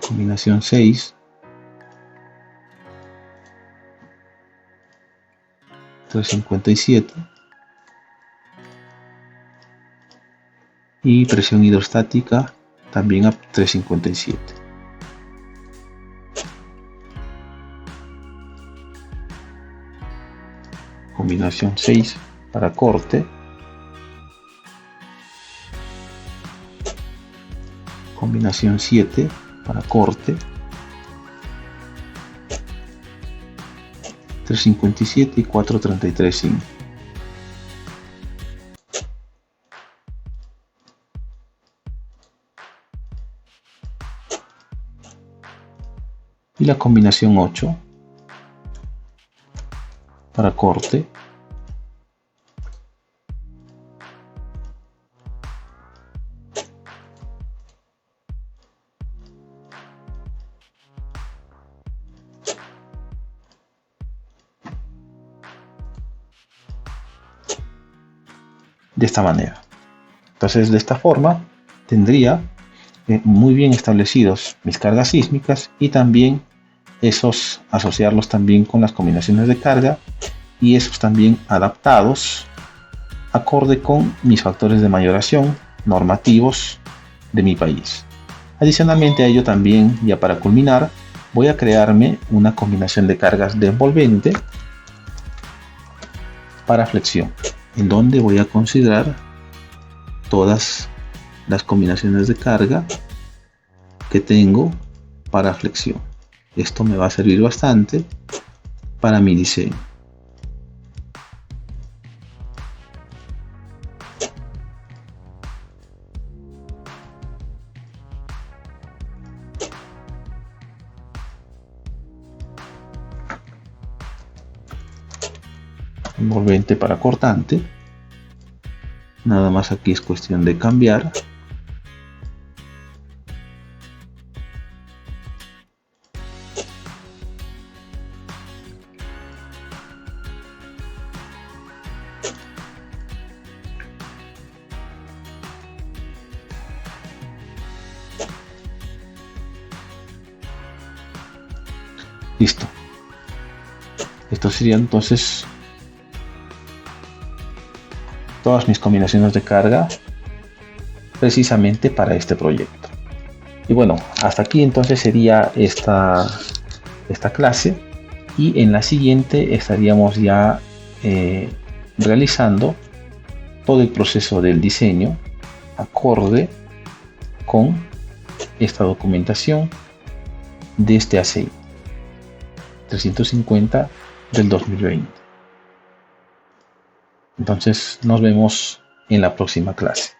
Combinación 6, 357 y presión hidrostática también a 357. Combinación 6 para corte, combinación 7 para corte, 357 y 433.5. Y la combinación 8 para corte, de esta manera. Entonces, de esta forma tendría muy bien establecidos mis cargas sísmicas y también esos asociarlos también con las combinaciones de carga y esos también adaptados acorde con mis factores de mayoración normativos de mi país. Adicionalmente a ello también, ya para culminar, voy a crearme una combinación de cargas de envolvente para flexión, en donde voy a considerar todas las combinaciones de carga que tengo para flexión. Esto me va a servir bastante para mi diseño. Envolvente para cortante. Nada más aquí es cuestión de cambiar. Listo. Esto sería entonces todas mis combinaciones de carga precisamente para este proyecto. Y bueno, hasta aquí entonces sería esta clase, y en la siguiente estaríamos ya realizando todo el proceso del diseño acorde con esta documentación de este ACI 350 del 2020. Entonces nos vemos en la próxima clase.